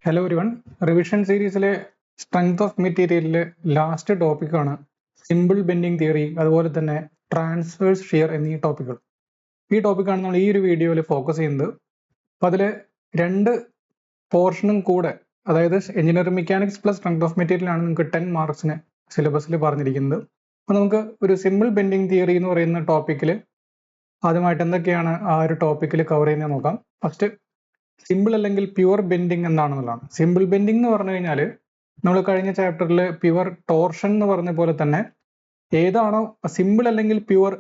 Hello everyone, revision സീരീസിലെ strength of മെറ്റീരിയലിലെ last ടോപ്പിക്കാണ് simple bending theory, അതുപോലെ തന്നെ ട്രാൻസ്വേഴ്സ് ഷിയർ എന്നീ ടോപ്പിക്കുകൾ. ഈ ടോപ്പിക്കാണ് നമ്മൾ ഈ ഒരു വീഡിയോയിൽ ഫോക്കസ് ചെയ്യുന്നത്. അപ്പോൾ അതിൽ രണ്ട് പോർഷനും കൂടെ, അതായത് engineering mechanics plus strength of മെറ്റീരിയലാണ് നിങ്ങൾക്ക് 10 മാർക്സിന് സിലബസിൽ പറഞ്ഞിരിക്കുന്നത്. അപ്പോൾ നമുക്ക് ഒരു സിമ്പിൾ ബെൻഡിങ് തിയറി എന്ന് പറയുന്ന ടോപ്പിക്കിൽ ആദ്യമായിട്ട് എന്തൊക്കെയാണ് ആ ഒരു ടോപ്പിക്കിൽ കവർ ചെയ്യുന്നത് നോക്കാം. ഫസ്റ്റ്, സിമ്പിൾ അല്ലെങ്കിൽ പ്യുവർ ബെൻഡിങ് എന്താണെന്നുള്ളതാണ്. സിമ്പിൾ ബെൻഡിങ് എന്ന് പറഞ്ഞു കഴിഞ്ഞാൽ നമ്മൾ കഴിഞ്ഞ ചാപ്റ്ററിൽ പ്യുവർ ടോർഷൻ എന്ന് പറഞ്ഞ പോലെ തന്നെ ഏതാണോ സിമ്പിൾ അല്ലെങ്കിൽ പ്യുവർ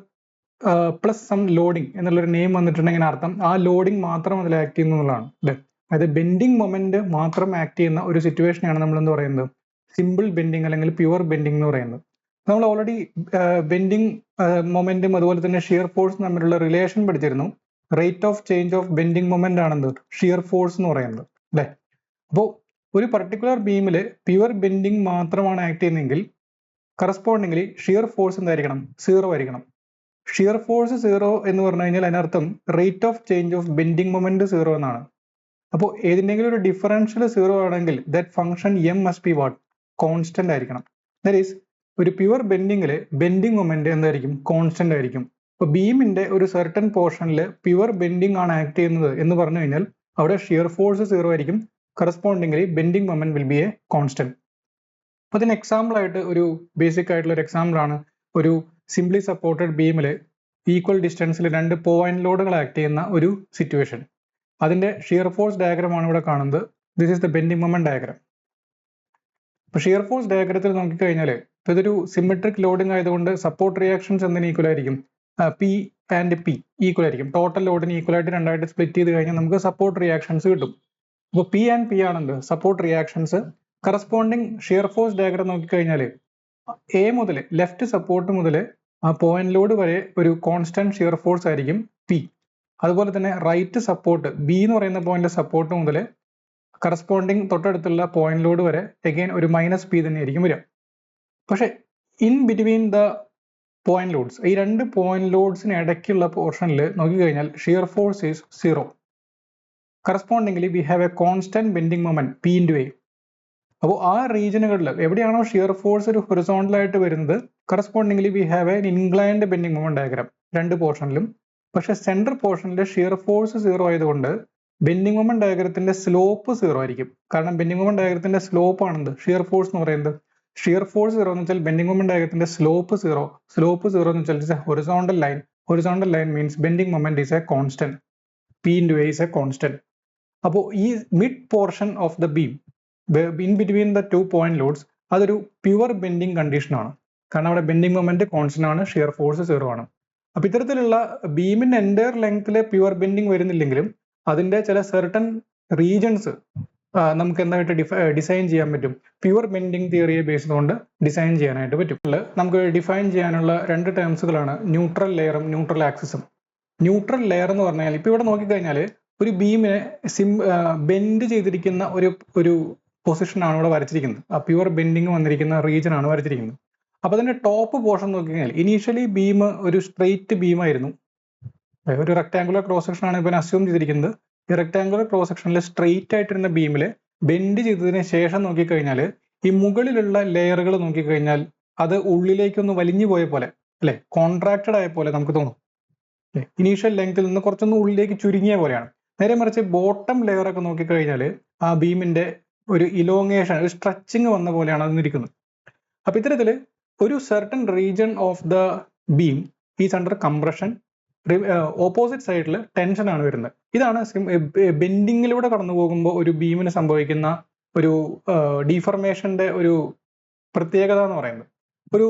പ്ലസ് സം ലോഡിങ് എന്നുള്ളൊരു നെയിം വന്നിട്ടുണ്ടെങ്കിൽ അർത്ഥം ആ ലോഡിങ് മാത്രം അതിൽ ആക്ട് ചെയ്യുന്നതാണ് അല്ലേ. അതായത് ബെൻഡിങ് മൊമെന്റ് മാത്രം ആക്ട് ചെയ്യുന്ന ഒരു സിറ്റുവേഷനാണ് നമ്മൾ എന്ത് പറയുന്നത്, സിമ്പിൾ ബെൻഡിങ് അല്ലെങ്കിൽ പ്യുവർ ബെൻഡിങ് എന്ന് പറയുന്നത്. നമ്മൾ ഓൾറെഡി ബെൻഡിങ് മൊമെന്റും അതുപോലെ തന്നെ ഷിയർ ഫോഴ്സും തമ്മിലുള്ള റിലേഷൻ പഠിച്ചിരുന്നു. Rate of change of bending moment ആണെന്ത് ഷിയർ ഫോഴ്സ് എന്ന് പറയുന്നത് അല്ലേ. അപ്പോൾ ഒരു പർട്ടിക്കുലർ ബീമിൽ പ്യുവർ ബെൻഡിങ് മാത്രമാണ് ആക്ട് ചെയ്യുന്നതെങ്കിൽ കറസ്പോണ്ടിംഗ്ലി ഷിയർ ഫോഴ്സ് എന്തായിരിക്കണം, 0 ആയിരിക്കണം. ഷിയർ ഫോഴ്സ് 0 എന്ന് പറഞ്ഞു കഴിഞ്ഞാൽ അതിനർത്ഥം rate of change of bending moment 0 എന്നാണ്. അപ്പോൾ ഏതിൻ്റെങ്കിലും ഒരു ഡിഫറൻഷ്യൽ 0 ആണെങ്കിൽ that function M must be what, constant ആയിരിക്കണം. ദാറ്റ് ഈസ് ഒരു പ്യുവർ ബെൻഡിങ്ങിൽ ബെൻഡിങ് മൊമെന്റ് എന്തായിരിക്കും, കോൺസ്റ്റന്റ് ആയിരിക്കും. ഇപ്പൊ ബീമിന്റെ ഒരു സർട്ടൻ പോർഷനിൽ പ്യുവർ ബെൻഡിങ് ആണ് ആക്ട് ചെയ്യുന്നത് എന്ന് പറഞ്ഞു കഴിഞ്ഞാൽ അവിടെ ഷിയർ ഫോഴ്സ് 0 ആയിരിക്കും. Correspondingly bending moment will be A constant. അപ്പൊ അതിന് എക്സാമ്പിൾ ആയിട്ട് ഒരു ബേസിക് ആയിട്ടുള്ള ഒരു എക്സാമ്പിൾ ആണ് ഒരു സിംപ്ലി സപ്പോർട്ടഡ് ബീമിൽ ഈക്വൽ ഡിസ്റ്റൻസിൽ 2 പോയിന്റ് ലോഡുകൾ ആക്ട് ചെയ്യുന്ന ഒരു സിറ്റുവേഷൻ. അതിന്റെ ഷിയർ ഫോഴ്സ് ഡയഗ്രാം ആണ് ഇവിടെ കാണുന്നത്. This is the bending moment diagram. ഇപ്പൊ ഷിയർ ഫോഴ്സ് ഡയഗ്രത്തിൽ നോക്കിക്കഴിഞ്ഞാൽ ഇതൊരു സിമെട്രിക് ലോഡിംഗ് ആയതുകൊണ്ട് സപ്പോർട്ട് റിയാക്ഷൻസ് എന്തിന് ഈക്വൽ ആയിരിക്കും, പി ആൻഡ് പി ഈക്വൽ ആയിരിക്കും. ടോട്ടൽ ലോഡിന് ഈക്വൽ ആയിട്ട് രണ്ടായിട്ട് സ്പ്ലിറ്റ് ചെയ്ത് കഴിഞ്ഞാൽ നമുക്ക് സപ്പോർട്ട് റിയാക്ഷൻസ് കിട്ടും. അപ്പോൾ പി ആൻഡ് പി ആണെന്ത്, support reactions. Corresponding shear force diagram നോക്കിക്കഴിഞ്ഞാൽ എ മുതൽ ലെഫ്റ്റ് സപ്പോർട്ട് മുതൽ ആ പോയിന്റ് ലോഡ് വരെ ഒരു കോൺസ്റ്റന്റ് ഷിയർ ഫോഴ്സ് ആയിരിക്കും പി. അതുപോലെ തന്നെ റൈറ്റ് സപ്പോർട്ട് ബി എന്ന് പറയുന്ന പോയിന്റ് സപ്പോർട്ട് മുതൽ കറസ്പോണ്ടിങ് തൊട്ടടുത്തുള്ള പോയിന്റ് ലോഡ് വരെ അഗൈൻ ഒരു മൈനസ് പി തന്നെയായിരിക്കും വരിക. പക്ഷെ in between the point loads, ഈ 2 പോയിന്റ് ലോഡ്സിന് ഇടയ്ക്കുള്ള പോർഷനിൽ നോക്കിക്കഴിഞ്ഞാൽ shear force is 0. Correspondingly we have A constant bending moment P into A. അപ്പോൾ ആ റീജിയനുകളിൽ എവിടെയാണോ ഷിയർ ഫോഴ്സ് ഒരു ഹൊറിസോണ്ടൽ ആയിട്ട് വരുന്നത്, correspondingly we have an inclined bending moment diagram 2 പോർഷനിലും. പക്ഷെ സെൻട്രൽ പോർഷനിൽ ഷിയർ ഫോഴ്സ് 0 ആയതുകൊണ്ട് ബെൻഡിങ് മൊമെന്റ് ഡയഗ്രത്തിന്റെ സ്ലോപ്പ് 0 ആയിരിക്കും. കാരണം ബെൻഡിങ് മൊമെന്റ് ഡയഗ്രത്തിന്റെ സ്ലോപ്പ് ആണെന്ത്, ഷിയർ ഫോഴ്സ് എന്ന് പറയുന്നത്. ഷിയർ ഫോഴ്സ് 0 എന്ന് വെച്ചാൽ ബെൻഡിങ് മൊമെന്റ് ഡയഗ്രത്തിന്റെ സ്ലോപ്പ് 0. സ്ലോപ്പ് 0 എന്ന് വെച്ചാൽ horizontal line. Horizontal line means bending moment is a constant, P into A is a constant. അപ്പോൾ ഈ mid portion of the beam in between the 2 point loads അതൊരു pure bending condition ആണ്. കാരണം അവിടെ bending moment constant ആണ്, shear force 0 ആണ്. അപ്പൊ ഇത്തരത്തിലുള്ള ബീമിന്റെ എൻറ്റയർ ലെങ്ത്തിലെ പ്യുവർ ബെൻഡിങ് വരുന്നില്ലെങ്കിലും അതിന്റെ ചില സെർട്ടൺ റീജൻസ് നമുക്ക് എന്തായിട്ട് ഡിസൈൻ ചെയ്യാൻ പറ്റും, പ്യുവർ ബെൻഡിങ് തിയറിയെ ബേസ് കൊണ്ട് ഡിസൈൻ ചെയ്യാനായിട്ട് പറ്റും. നമുക്ക് ഡിഫൈൻ ചെയ്യാനുള്ള 2 ടേംസുകളാണ് ന്യൂട്രൽ ലെയറും ന്യൂട്രൽ ആക്സിസും. ന്യൂട്രൽ ലെയർ എന്ന് പറഞ്ഞാൽ ഇപ്പൊ ഇവിടെ നോക്കിക്കഴിഞ്ഞാൽ ഒരു ബീമിനെ ബെൻഡ് ചെയ്തിരിക്കുന്ന ഒരു പൊസിഷനാണ് ഇവിടെ വരച്ചിരിക്കുന്നത്. ആ പ്യുവർ ബെൻഡിങ് വന്നിരിക്കുന്ന റീജൻ ആണ് വരച്ചിരിക്കുന്നത്. അപ്പൊ അതിന്റെ ടോപ്പ് പോർഷൻ നോക്കിക്കഴിഞ്ഞാൽ ഇനീഷ്യലി ബീം ഒരു സ്ട്രെയിറ്റ് ബീമായിരുന്നു. ഒരു റെക്ടാങ്കുലർ ക്രോസ് സെക്ഷൻ ആണ് ഇപ്പൊ അസ്യൂം ചെയ്തിരിക്കുന്നത്. ഈ റെക്ടാങ്കുലർ ക്രോസ് സെക്ഷനിൽ സ്ട്രെയിറ്റ് ആയിട്ടിരുന്ന ബീമിൽ ബെൻഡ് ചെയ്തതിന് ശേഷം നോക്കിക്കഴിഞ്ഞാൽ ഈ മുകളിലുള്ള ലെയറുകൾ നോക്കിക്കഴിഞ്ഞാൽ അത് ഉള്ളിലേക്കൊന്ന് വലിഞ്ഞു പോയ പോലെ അല്ലെ, കോൺട്രാക്റ്റഡ് ആയ പോലെ നമുക്ക് തോന്നും. ഇനീഷ്യൽ ലെങ്ത്തിൽ നിന്ന് കുറച്ചൊന്ന് ഉള്ളിലേക്ക് ചുരുങ്ങിയ പോലെയാണ്. നേരെ മറിച്ച് ബോട്ടം ലെയർ ഒക്കെ നോക്കിക്കഴിഞ്ഞാൽ ആ ബീമിന്റെ ഒരു ഇലോങ്ങേഷൻ, ഒരു സ്ട്രെച്ചിങ് വന്ന പോലെയാണ് അതിരിക്കുന്നത്. അപ്പൊ ഇത്തരത്തില് ഒരു certain region of the beam is under compression, opposite സൈഡിൽ ടെൻഷൻ ആണ് വരുന്നത്. ഇതാണ് ബെൻഡിങ്ങിലൂടെ കടന്നു പോകുമ്പോൾ ഒരു ബീമിന് സംഭവിക്കുന്ന ഒരു ഡീഫർമേഷന്റെ ഒരു പ്രത്യേകത എന്ന് പറയുന്നത്. ഒരു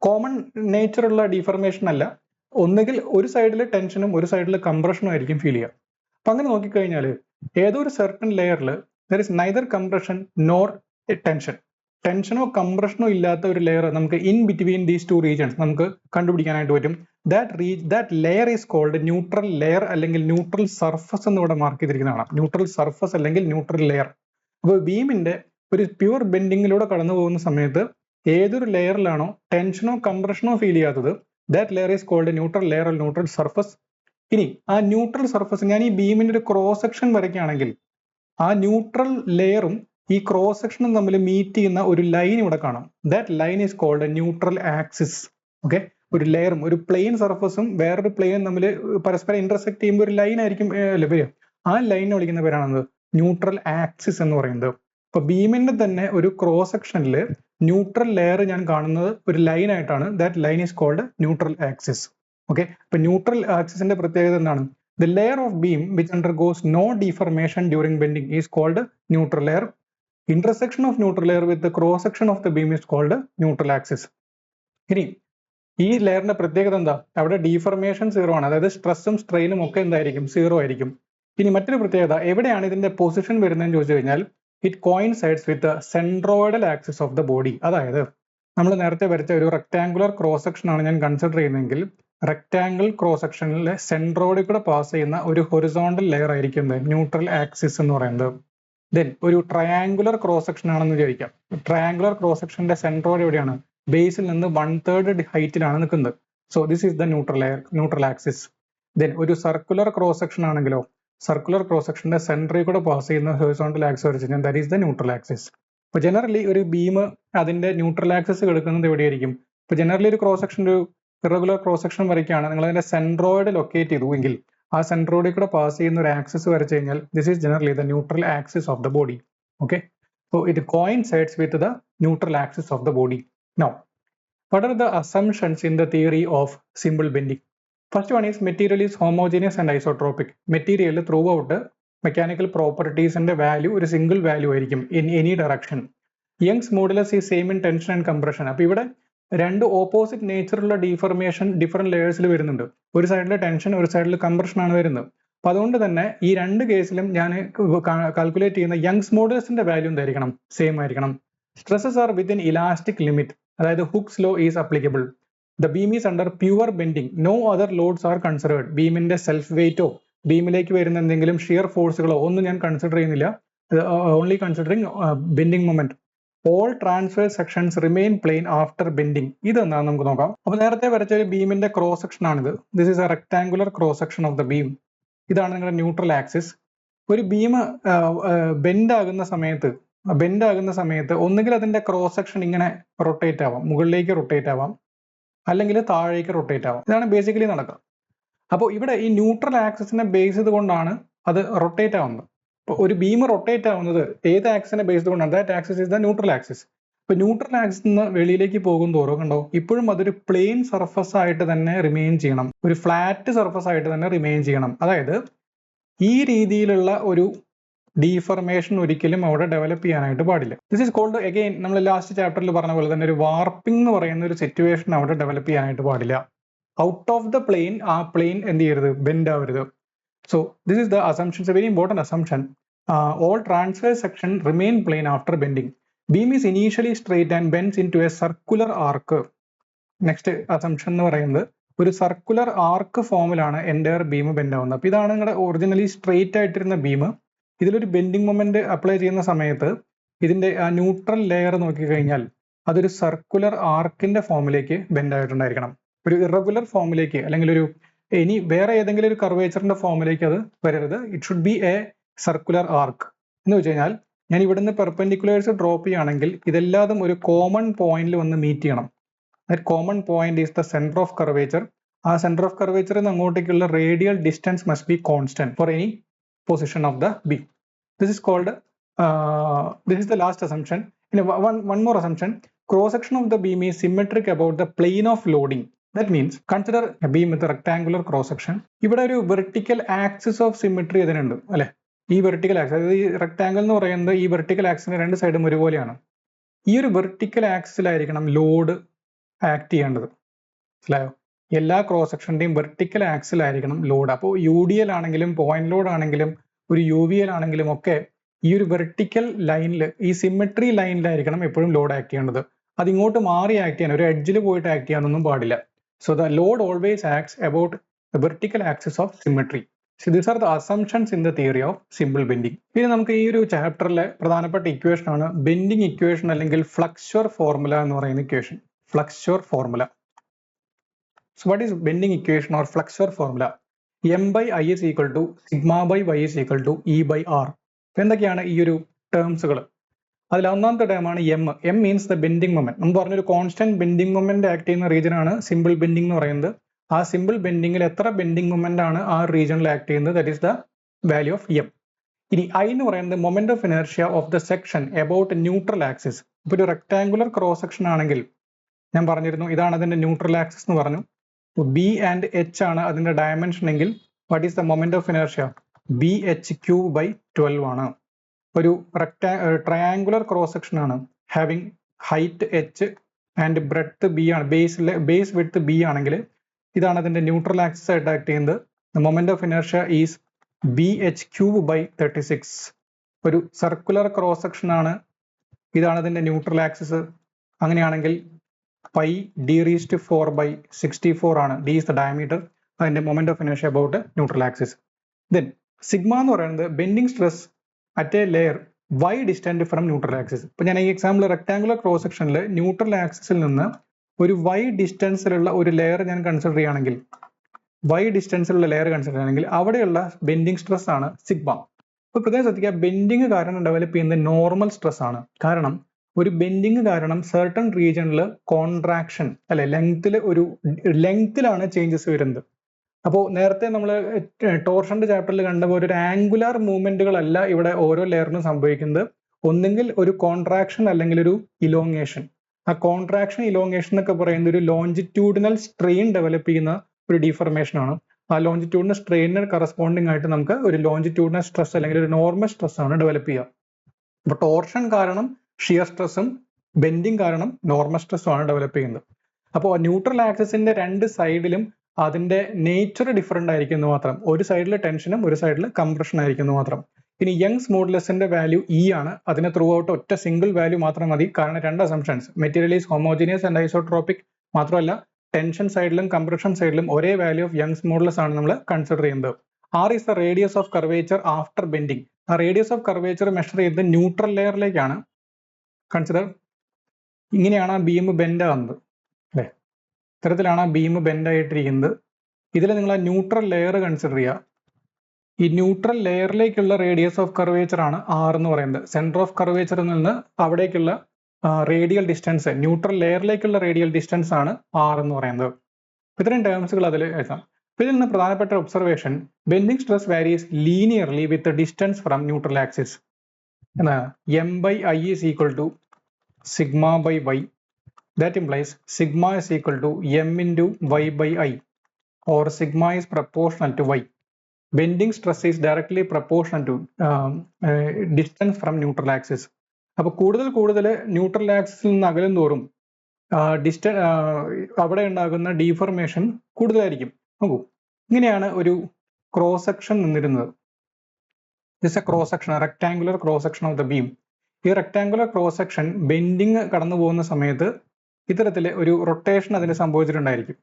കോമൺ നേച്ചറുള്ള ഡീഫർമേഷൻ അല്ല, ഒന്നുകിൽ ഒരു സൈഡിൽ ടെൻഷനും ഒരു സൈഡിൽ കംപ്രഷനും ആയിരിക്കും ഫീൽ ചെയ്യുക. അപ്പൊ അങ്ങനെ നോക്കിക്കഴിഞ്ഞാൽ ഏതോ ഒരു സർട്ടൻ ലെയറിൽ there is neither compression nor tension. ടെൻഷനോ കംപ്രഷനോ ഇല്ലാത്ത ഒരു ലെയർ നമുക്ക് ഇൻ ബിറ്റ്വീൻ ദീസ് 2 റീജിയൻസ് നമുക്ക് കണ്ടുപിടിക്കാനായിട്ട് പറ്റും. That layer is called neutral layer അല്ലെങ്കിൽ ന്യൂട്രൽ സർഫസ് എന്ന് ഇവിടെ മാർക്ക് ചെയ്തിരിക്കുന്നതാണ്. ന്യൂട്രൽ സർഫസ് അല്ലെങ്കിൽ ന്യൂട്രൽ ലെയർ. അപ്പോൾ ബീമിന്റെ ഒരു പ്യുവർ ബെൻഡിങ്ങിലൂടെ കടന്നു പോകുന്ന സമയത്ത് ഏതൊരു ലെയറിലാണോ ടെൻഷനോ കംപ്രഷനോ ഫീൽ ചെയ്യാത്തത്, that layer is called neutral layer or neutral surface. ഇനി ആ ന്യൂട്രൽ സർഫസ്, ഞാൻ ഈ ബീമിന്റെ ഒരു ക്രോസ് സെക്ഷൻ വരയ്ക്കുകയാണെങ്കിൽ ആ ന്യൂട്രൽ ലെയറും ഈ ക്രോസ് സെക്ഷനും തമ്മിൽ മീറ്റ് ചെയ്യുന്ന ഒരു ലൈൻ ഇവിടെ കാണാം. That line is called neutral axis. Okay, ഒരു ലെയറും ഒരു പ്ലെയിൻ സർഫസും വേറൊരു പ്ലെയിനും തമ്മിൽ പരസ്പരം ഇന്റർസെക്ട് ചെയ്യുമ്പോൾ ഒരു ലൈൻ ആയിരിക്കും വരിക. ആ ലൈനിനെ വിളിക്കുന്ന പേരാണ് ന്യൂട്രൽ ആക്സിസ് എന്ന് പറയുന്നത്. ഇപ്പൊ ബീമിന്റെ തന്നെ ഒരു ക്രോസ് സെക്ഷനിൽ ന്യൂട്രൽ ലെയർ ഞാൻ കാണുന്നത് ഒരു ലൈൻ ആയിട്ടാണ്. That line is called neutral axis. Okay, ഇപ്പൊ ന്യൂട്രൽ ആക്സിസിന്റെ പ്രത്യേകത എന്താണ്? The layer of beam which undergoes no deformation during bending is called neutral layer. Intersection of neutral layer with the cross section of the beam is called neutral axis. ഇനി ഈ ലെയറിന്റെ പ്രത്യേകത എന്താ? അവിടെ ഡീഫർമേഷൻ zero ആണ്, അതായത് സ്ട്രെസ്സും സ്ട്രെയിനും ഒക്കെ എന്തായിരിക്കും? സീറോ ആയിരിക്കും. ഇനി മറ്റൊരു പ്രത്യേകത, എവിടെയാണ് ഇതിന്റെ പൊസിഷൻ വരുന്നതെന്ന് ചോദിച്ചു കഴിഞ്ഞാൽ it coincides with centroidal axis of the body. അതായത് നമ്മൾ നേരത്തെ വരച്ച ഒരു റെക്ടാങ്കുലർ ക്രോസ് സെക്ഷൻ ആണ് ഞാൻ കൺസിഡർ ചെയ്യുന്നതെങ്കിൽ റെക്ടാങ്കിൾ ക്രോസ് സെക്ഷനിലെ സെൻട്രോയിഡിൽ കൂടെ പാസ് ചെയ്യുന്ന ഒരു ഹൊറിസോണ്ടൽ ലെയർ ആയിരിക്കും ന്യൂട്രൽ ആക്സിസ് എന്ന് പറയുന്നത്. ദെൻ ഒരു ട്രയാങ്കുലർ ക്രോസ് സെക്ഷൻ ആണെന്ന് വിചാരിക്കാം. ട്രയാങ്കുലർ ക്രോസ് സെക്ഷന്റെ സെൻട്രോയിഡ് എവിടെയാണ്? ബേസിൽ നിന്ന് 1/3 ഹൈറ്റിലാണ് നിൽക്കുന്നത്. So this is the neutral layer, neutral axis. Then ഒരു സർക്കുലർ ക്രോസ് സെക്ഷൻ ആണെങ്കിലോ സർക്കുലർ ക്രോസ് സെക്ഷന്റെ സെൻട്രിൽ കൂടെ പാസ് ചെയ്യുന്ന ഹൊറിസോണ്ടൽ ആക്സിസ് വരച്ചു കഴിഞ്ഞാൽ that is the neutral axis. ഇപ്പൊ ജനറലി ഒരു ബീം അതിന്റെ ന്യൂട്രൽ ആക്സിസ് കിടക്കുന്നത് എവിടെയായിരിക്കും? ഇപ്പൊ ജനറലി ഒരു ക്രോസ് സെക്ഷൻ, ഒരു ഇറഗുലർ ക്രോസ് സെക്ഷൻ വരയ്ക്കുകയാണ്, നിങ്ങൾ അതിന്റെ സെൻട്രോയിഡ് ലൊക്കേറ്റ് ചെയ്തു എങ്കിൽ ആ സെൻട്രോയിഡിൽ കൂടെ പാസ് ചെയ്യുന്ന ഒരു ആക്സിസ് വരച്ചു കഴിഞ്ഞാൽ this is generally the neutral axis of the body. Okay, so it coincides with the neutral axis of the body. Now what are the assumptions in the theory of simple bending? First one is material is homogeneous and isotropic. Material throughout mechanical properties and value ഒരു single value ആയിരിക്കും in any direction. Young's modulus is same in tension and compression. അപ്പോൾ ഇവിടെ രണ്ട് opposite നേച്ചറുള്ള ഡീഫർമേഷൻ different ലെയേഴ്സിൽ വരുന്നുണ്ട്. ഒരു സൈഡിൽ tension, ഒരു സൈഡിൽ കംപ്രഷൻ ആണ് വരുന്നത്. അപ്പൊ അതുകൊണ്ട് തന്നെ ഈ രണ്ട് കേസിലും ഞാൻ കാൽക്കുലേറ്റ് ചെയ്യുന്ന യങ്സ് മോഡുലസിന്റെ വാല്യൂ എന്തായിരിക്കണം? സെയിം ആയിരിക്കണം. Stresses are within elastic limit, അതായത് Hooke's law is applicable. The beam is under pure bending, no other loads are considered. ബീമിന്റെ സെൽഫ് വെയിറ്റോ ബീമിലേക്ക് വരുന്ന എന്തെങ്കിലും ഷിയർ ഫോഴ്സുകളോ ഒന്നും ഞാൻ കൺസിഡർ ചെയ്യുന്നില്ല. Only considering bending moment. All transfer sections remain plane after bending. ഇതെന്താണെന്ന് നമുക്ക് നോക്കാം. അപ്പൊ നേരത്തെ വരച്ച ഒരു ബീമിന്റെ ക്രോസ് സെക്ഷൻ ആണിത്. This is a rectangular cross section of the beam. ഇതാണ് നിങ്ങളുടെ ന്യൂട്രൽ ആക്സിസ്. ഒരു ബീം ബെൻഡ് ആകുന്ന സമയത്ത് ഒന്നുകിൽ അതിന്റെ ക്രോസ് സെക്ഷൻ ഇങ്ങനെ റൊട്ടേറ്റ് ആവാം, മുകളിലേക്ക് റൊട്ടേറ്റ് ആവാം, അല്ലെങ്കിൽ താഴേക്ക് റൊട്ടേറ്റ് ആവാം. ഇതാണ് ബേസിക്കലി നടക്കുക. അപ്പോൾ ഇവിടെ ഈ ന്യൂട്രൽ ആക്സിസിനെ ബേസ് ചെയ്തുകൊണ്ടാണ് അത് റൊട്ടേറ്റ് ആവുന്നത്. ഇപ്പോൾ ഒരു ബീം റൊട്ടേറ്റ് ആവുന്നത് ഏത് ആക്സിനെ ബേസ് ചെയ്തുകൊണ്ടാണ്? That axis is the neutral axis. ഇപ്പൊ ന്യൂട്രൽ ആക്സിസ് നിന്ന് വെളിയിലേക്ക് പോകും തോറും കണ്ടോ ഇപ്പോഴും അതൊരു പ്ലെയിൻ സർഫസ് ആയിട്ട് തന്നെ റിമെയിൻ ചെയ്യണം, ഒരു ഫ്ലാറ്റ് സർഫസ് ആയിട്ട് തന്നെ റിമെയിൻ ചെയ്യണം. അതായത് ഈ രീതിയിലുള്ള ഒരു ഡീഫർമേഷൻ ഒരിക്കലും അവിടെ ഡെവലപ്പ് ചെയ്യാനായിട്ട് പാടില്ല. ദിസ് ഈസ് കോൾഡ് അഗെയിൻ നമ്മൾ ലാസ്റ്റ് ചാപ്റ്ററിൽ പറഞ്ഞ പോലെ തന്നെ ഒരു വാർപ്പിംഗ് എന്ന് പറയുന്ന ഒരു സിറ്റുവേഷൻ അവിടെ ഡെവലപ്പ് ചെയ്യാനായിട്ട് പാടില്ല. ഔട്ട് ഓഫ് ദ പ്ലെയിൻ, ആ പ്ലെയിൻ എന്ത് ചെയ്യരുത്? ബെൻഡ് ആവരുത്. So this is the assumption, very important assumption. All transfer section remain plane after bending. Beam is initially straight and bends into a circular arc. Next assumption എന്ന് പറയുന്നത് ഒരു circular ആർക്ക് ഫോമിലാണ് entire beam bend ആവുന്നത്. അപ്പൊ ഇതാണ് നിങ്ങളുടെ originally straight ആയിട്ടിരുന്ന beam. ഇതിലൊരു bending moment apply ചെയ്യുന്ന സമയത്ത് ഇതിന്റെ ന്യൂട്രൽ ലെയർ നോക്കിക്കഴിഞ്ഞാൽ അതൊരു സർക്കുലർ ആർക്കിന്റെ ഫോമിലേക്ക് ബെൻഡ് ആയിട്ടുണ്ടായിരിക്കണം. ഒരു ഇറഗുലർ ഫോമിലേക്ക് അല്ലെങ്കിൽ ഒരു വേറെ ഏതെങ്കിലും ഒരു കർവേച്ചറിന്റെ ഫോമിലേക്ക് അത് വരരുത്. It should be a circular arc. എന്ന് വെച്ച് കഴിഞ്ഞാൽ ഞാൻ ഇവിടുന്ന് പെർപെൻഡിക്കുലേഴ്സ് ഡ്രോപ്പ് ചെയ്യുകയാണെങ്കിൽ ഇതെല്ലാതും ഒരു കോമൺ പോയിന്റിൽ വന്ന് മീറ്റ് ചെയ്യണം. That common point is the centre of curvature. ആ സെന്റർ ഓഫ് കർവേച്ചറിൽ നിന്ന് അങ്ങോട്ടേക്കുള്ള radial distance must be constant for any position of the beam. This is called this is the last assumption. One more assumption. Cross section of the beam is symmetric about the plane of loading. That means consider a beam with a rectangular cross section. ഇവിടെ ഒരു vertical axis of symmetry അതിനുണ്ട് അല്ലെ? ഈ vertical axis, അതായത് ഈ rectangle എന്ന് പറയുന്നത് ഈ വെർട്ടിക്കൽ ആക്സിന്റെ രണ്ട് സൈഡും ഒരുപോലെയാണ്. ഈ ഒരു വെർട്ടിക്കൽ ആക്സിലായിരിക്കണം ലോഡ് ആക്ട് ചെയ്യേണ്ടത്. മനസ്സിലായോ? എല്ലാ ക്രോസ് സെക്ഷന്റെയും വെർട്ടിക്കൽ ആക്സിലായിരിക്കണം ലോഡ്. അപ്പോൾ യു ഡി എൽ ആണെങ്കിലും പോയിന്റ് ലോഡ് ആണെങ്കിലും ഒരു യു വി എൽ ആണെങ്കിലും ഒക്കെ ഈ ഒരു വെർട്ടിക്കൽ ലൈനിൽ, ഈ സിമെട്രി ലൈനിലായിരിക്കണം എപ്പോഴും ലോഡ് ആക്ട് ചെയ്യേണ്ടത്. അത് ഇങ്ങോട്ട് മാറി ആക്ട് ചെയ്യാൻ, ഒരു എഡ്ജിൽ പോയിട്ട് ആക്ട് ചെയ്യാനൊന്നും പാടില്ല. So the load always acts about the vertical axis of symmetry. So these are the assumptions in the theory of simple bending. ഇനി നമുക്ക് ഈ ഒരു ചാപ്റ്ററിലെ പ്രധാനപ്പെട്ട ഇക്വേഷൻ ആണ് ബെൻഡിങ് ഇക്വേഷൻ അല്ലെങ്കിൽ ഫ്ലക്സ്വർ ഫോർമുല എന്ന് പറയുന്ന equation. Flexure formula. So what is bending equation or flexure formula? M by I is equal to sigma by y is equal to E by R. എന്തൊക്കെയാണ് ഈ ഒരു ടേംസുകൾ? അതിൽ ഒന്നാമത്തെ ടേമാണ് M means the bending moment. നമ്മൾ പറഞ്ഞൊരു constant bending moment act ചെയ്യുന്ന റീജിയൻ ആണ് സിമ്പിൾ ബെൻഡിങ് എന്ന് പറയുന്നത്. ആ സിമ്പിൾ ബെൻഡിങ്ങിൽ എത്ര ബെൻഡിങ് മൊമെന്റ് ആണ് ആ റീജിയനിൽ ആക്ട് ചെയ്യുന്നത്, that is the value of M. ഇനി ഐ എന്ന് പറയുന്നത് moment of inertia of the section about neutral axis. ഇപ്പൊ ഒരു റെക്ടാങ്കുലർ ക്രോസ് സെക്ഷൻ ആണെങ്കിൽ ഞാൻ പറഞ്ഞിരുന്നു ഇതാണ് അതിന്റെ ന്യൂട്രൽ ആക്സിസ് എന്ന് പറഞ്ഞു. ബി ആൻഡ് എച്ച് ആണ് അതിന്റെ ഡയമെൻഷൻ എങ്കിൽ what is the moment of inertia? B H cube by 12 ആണ്. ഒരു ട്രയാങ്കുലർ ക്രോസ് സെക്ഷൻ ആണ്, having height H and breadth B ആണ്, ബേസ് വിഡ്ത്ത് ബി ആണെങ്കിൽ ഇതാണ് അതിന്റെ ന്യൂട്രൽ ആക്സിസ് ആയിട്ട് ആക്ട് ചെയ്യുന്നത്. Moment of inertia is B H cube by 36. ഒരു സർക്കുലർ ക്രോസ് സെക്ഷൻ ആണ്, ഇതാണ് അതിന്റെ ന്യൂട്രൽ ആക്സിസ്. അങ്ങനെയാണെങ്കിൽ പൈ ഡി റീസ്റ്റ് 4 ബൈ 64 ആണ്. ഡി ഈസ് ദ ഡയമീറ്റർ, അതിന്റെ moment of inertia about neutral axis. Then sigma എന്ന് പറയുന്നത് bending stress at a layer Y distant from neutral axis. ഇപ്പൊ ഞാൻ ഈ എക്സാമ്പിൾ റെക്ടാങ്കുലർ ക്രോസ് സെക്ഷനിൽ neutral ആക്സിസിൽ നിന്ന് ഒരു വൈ ഡിസ്റ്റൻസിലുള്ള ഒരു ലെയർ ഞാൻ കൺസിഡർ ചെയ്യുകയാണെങ്കിൽ, അവിടെയുള്ള ബെൻഡിങ് സ്ട്രെസ് ആണ് സിഗ്മ. അപ്പൊ പ്രത്യേകം ശ്രദ്ധിക്കുക, ബെൻഡിങ് കാരണം ഡെവലപ്പ് ചെയ്യുന്നത് നോർമൽ സ്ട്രെസ് ആണ്. കാരണം ഒരു ബെൻഡിങ് കാരണം സർട്ടൺ റീജിയണിൽ കോൺട്രാക്ഷൻ അല്ലെ ലെങ്തിലാണ് ചേഞ്ചസ് വരുന്നത്. അപ്പോൾ നേരത്തെ നമ്മൾ ടോർഷന്റെ ചാപ്റ്ററിൽ കണ്ട പോലെ ഒരു ആംഗുലാർ മൂവ്മെന്റുകളല്ല ഇവിടെ ഓരോ ലെയറിനും സംഭവിക്കുന്നത്. ഒന്നെങ്കിൽ ഒരു കോൺട്രാക്ഷൻ അല്ലെങ്കിൽ ഒരു ഇലോങ്ങേഷൻ. ആ കോൺട്രാക്ഷൻ ഇലോങ്ങേഷൻ എന്നൊക്കെ പറയുന്നത് ഒരു ലോഞ്ചിറ്റ്യൂഡിനൽ സ്ട്രെയിൻ ഡെവലപ്പ് ചെയ്യുന്ന ഒരു ഡീഫർമേഷൻ ആണ്. ആ ലോഞ്ചിറ്റ്യൂഡിനൽ സ്ട്രെയിനിന് കറസ്പോണ്ടിങ് ആയിട്ട് നമുക്ക് ഒരു ലോഞ്ചിറ്റ്യൂഡിനൽ സ്ട്രെസ് അല്ലെങ്കിൽ ഒരു നോർമൽ സ്ട്രെസ് ആണ് ഡെവലപ്പ് ചെയ്യുക. അപ്പൊ ടോർഷൻ കാരണം ഷിയർ സ്ട്രെസ്സും ബെൻഡിങ് കാരണം നോർമൽ സ്ട്രെസ്സും ആണ് ഡെവലപ്പ് ചെയ്യുന്നത്. അപ്പോൾ ന്യൂട്രൽ ആക്സിസിന്റെ രണ്ട് സൈഡിലും അതിന്റെ നേച്ചർ ഡിഫറെന്റ് ആയിരിക്കുന്നു മാത്രം. ഒരു സൈഡിൽ ടെൻഷനും ഒരു സൈഡിൽ കംപ്രഷൻ ആയിരിക്കുന്നു മാത്രം. ഇനി യങ്സ് മോഡുലസിന്റെ വാല്യൂ ഇ ആണ്. അതിന് ത്രൂ ഔട്ട് ഒറ്റ സിംഗിൾ വാല്യൂ മാത്രം മതി. കാരണം രണ്ട് assumptions, material is homogeneous and isotropic, മാത്രമല്ല ടെൻഷൻ സൈഡിലും കംപ്രഷൻ സൈഡിലും ഒരേ വാല്യൂ ഓഫ് യങ്സ് മോഡുലസ് ആണ് നമ്മൾ കൺസിഡർ ചെയ്യുന്നത്. R is the radius of curvature after bending. ആ റേഡിയസ് ഓഫ് കർവേച്ചർ മെഷർ ചെയ്യുന്നത് ന്യൂട്രൽ ലെയറിലേക്കാണ്. കൺസിഡർ ഇങ്ങനെയാണ് ആ ബീം ബെൻഡ് ആകുന്നത് അല്ലെ, ഇത്തരത്തിലാണ് ആ ബീം ബെൻഡ് ആയിട്ടിരിക്കുന്നത്. ഇതിൽ നിങ്ങൾ ആ ന്യൂട്രൽ ലെയർ കൺസിഡർ ചെയ്യുക. ഈ ന്യൂട്രൽ ലെയറിലേക്കുള്ള റേഡിയസ് ഓഫ് കർവേച്ചർ ആണ് ആർ എന്ന് പറയുന്നത്. സെന്റർ ഓഫ് കർവേച്ചറിൽ നിന്ന് അവിടേക്കുള്ള റേഡിയൽ ഡിസ്റ്റൻസ്, ന്യൂട്രൽ ലെയറിലേക്കുള്ള റേഡിയൽ ഡിസ്റ്റൻസ് ആണ് ആർ എന്ന് പറയുന്നത്. ഇത്രയും ടേംസുകൾ അതിൽ എഴുതാം. ഇതിൽ നിന്ന് പ്രധാനപ്പെട്ട observation, bending stress varies linearly with distance from neutral axis. എന്താണ് M by I is equal to sigma by Y. That implies sigma is equal to m into y by I, or sigma is proportional to y. Bending stress is directly proportional to distance from neutral axis. അപ്പോൾ കൂടുതൽ neutral ആക്സിസിൽ നിന്ന് അകലും തോറും അവിടെ ഉണ്ടാകുന്ന deformation കൂടുതലായിരിക്കും. നോക്കൂ, ഇങ്ങനെയാണ് ഒരു ക്രോസ് സെക്ഷൻ നിന്നിരുന്നത്. This A cross section, rectangular cross section of the beam. ഈ റെക്ടാങ്കുലർ ക്രോസ് സെക്ഷൻ ബെൻഡിങ് കടന്നു പോകുന്ന സമയത്ത് ഇത്തരത്തില് ഒരു റൊട്ടേഷൻ അതിന് സംഭവിച്ചിട്ടുണ്ടായിരിക്കും.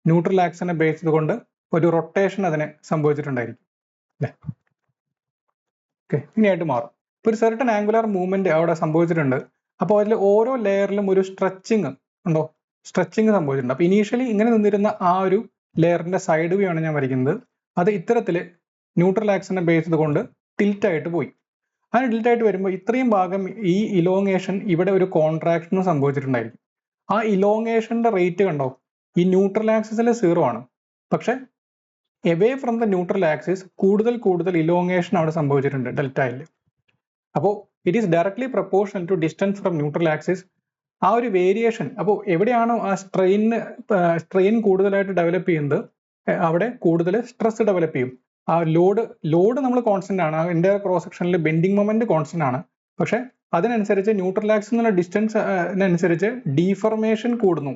ന്യൂട്രൽ ആക്സിനെ ബേസ് ചെയ്തുകൊണ്ട് ഒരു റൊട്ടേഷൻ അതിന് സംഭവിച്ചിട്ടുണ്ടായിരിക്കും അല്ലെ. ഓക്കെ, ഇങ്ങനെയായിട്ട് മാറും. ഇപ്പൊ ഒരു സെർട്ടൺ ആംഗുലാർ മൂവ്മെന്റ് അവിടെ സംഭവിച്ചിട്ടുണ്ട്. അപ്പോൾ അതിൽ ഓരോ ലെയറിലും ഒരു സ്ട്രെച്ചിങ് ഉണ്ടോ, സ്ട്രെച്ചിങ് സംഭവിച്ചിട്ടുണ്ട്. അപ്പൊ ഇനീഷ്യലി ഇങ്ങനെ നിന്നിരുന്ന ആ ഒരു ലെയറിന്റെ സൈഡ് വ്യൂ ആണ് ഞാൻ വരയ്ക്കുന്നത്. അത് ഇത്തരത്തില് ന്യൂട്രൽ ആക്സിനെ ബേസ് ചെയ്തുകൊണ്ട് ടിൽറ്റ് ആയിട്ട് പോയി. അങ്ങനെ ടിൽറ്റ് ആയിട്ട് വരുമ്പോൾ ഇത്രയും ഭാഗം ഈ ഇലോങ്ങേഷൻ ഇവിടെ ഒരു കോൺട്രാക്ഷൻ സംഭവിച്ചിട്ടുണ്ടായിരിക്കും. ആ ഇലോങ്ങേഷന്റെ റേറ്റ് കണ്ടോ, ഈ ന്യൂട്രൽ ആക്സിസിൽ 0 ആണ്. പക്ഷെ away from the neutral axis കൂടുതൽ ഇലോങ്ങേഷൻ അവിടെ സംഭവിച്ചിട്ടുണ്ട് ഡെൽറ്റയിൽ. അപ്പോൾ it is directly proportional to distance from neutral axis. ആ ഒരു വേരിയേഷൻ, അപ്പോൾ എവിടെയാണോ ആ സ്ട്രെയിൻ കൂടുതലായിട്ട് ഡെവലപ്പ് ചെയ്യുന്നത് അവിടെ കൂടുതൽ സ്ട്രെസ് ഡെവലപ്പ് ചെയ്യും. ആ ലോഡ് നമ്മൾ കോൺസ്റ്റന്റ് ആണ്. എൻ്റെ ക്രോസ് സെക്ഷനിൽ ബെൻഡിങ് മൊമെന്റ് കോൺസ്റ്റന്റ് ആണ്. പക്ഷെ അതിനനുസരിച്ച് ന്യൂട്രൽ ആക്സിൽ നിന്നുള്ള ഡിസ്റ്റൻസിനനുസരിച്ച് ഡീഫർമേഷൻ കൂടുന്നു.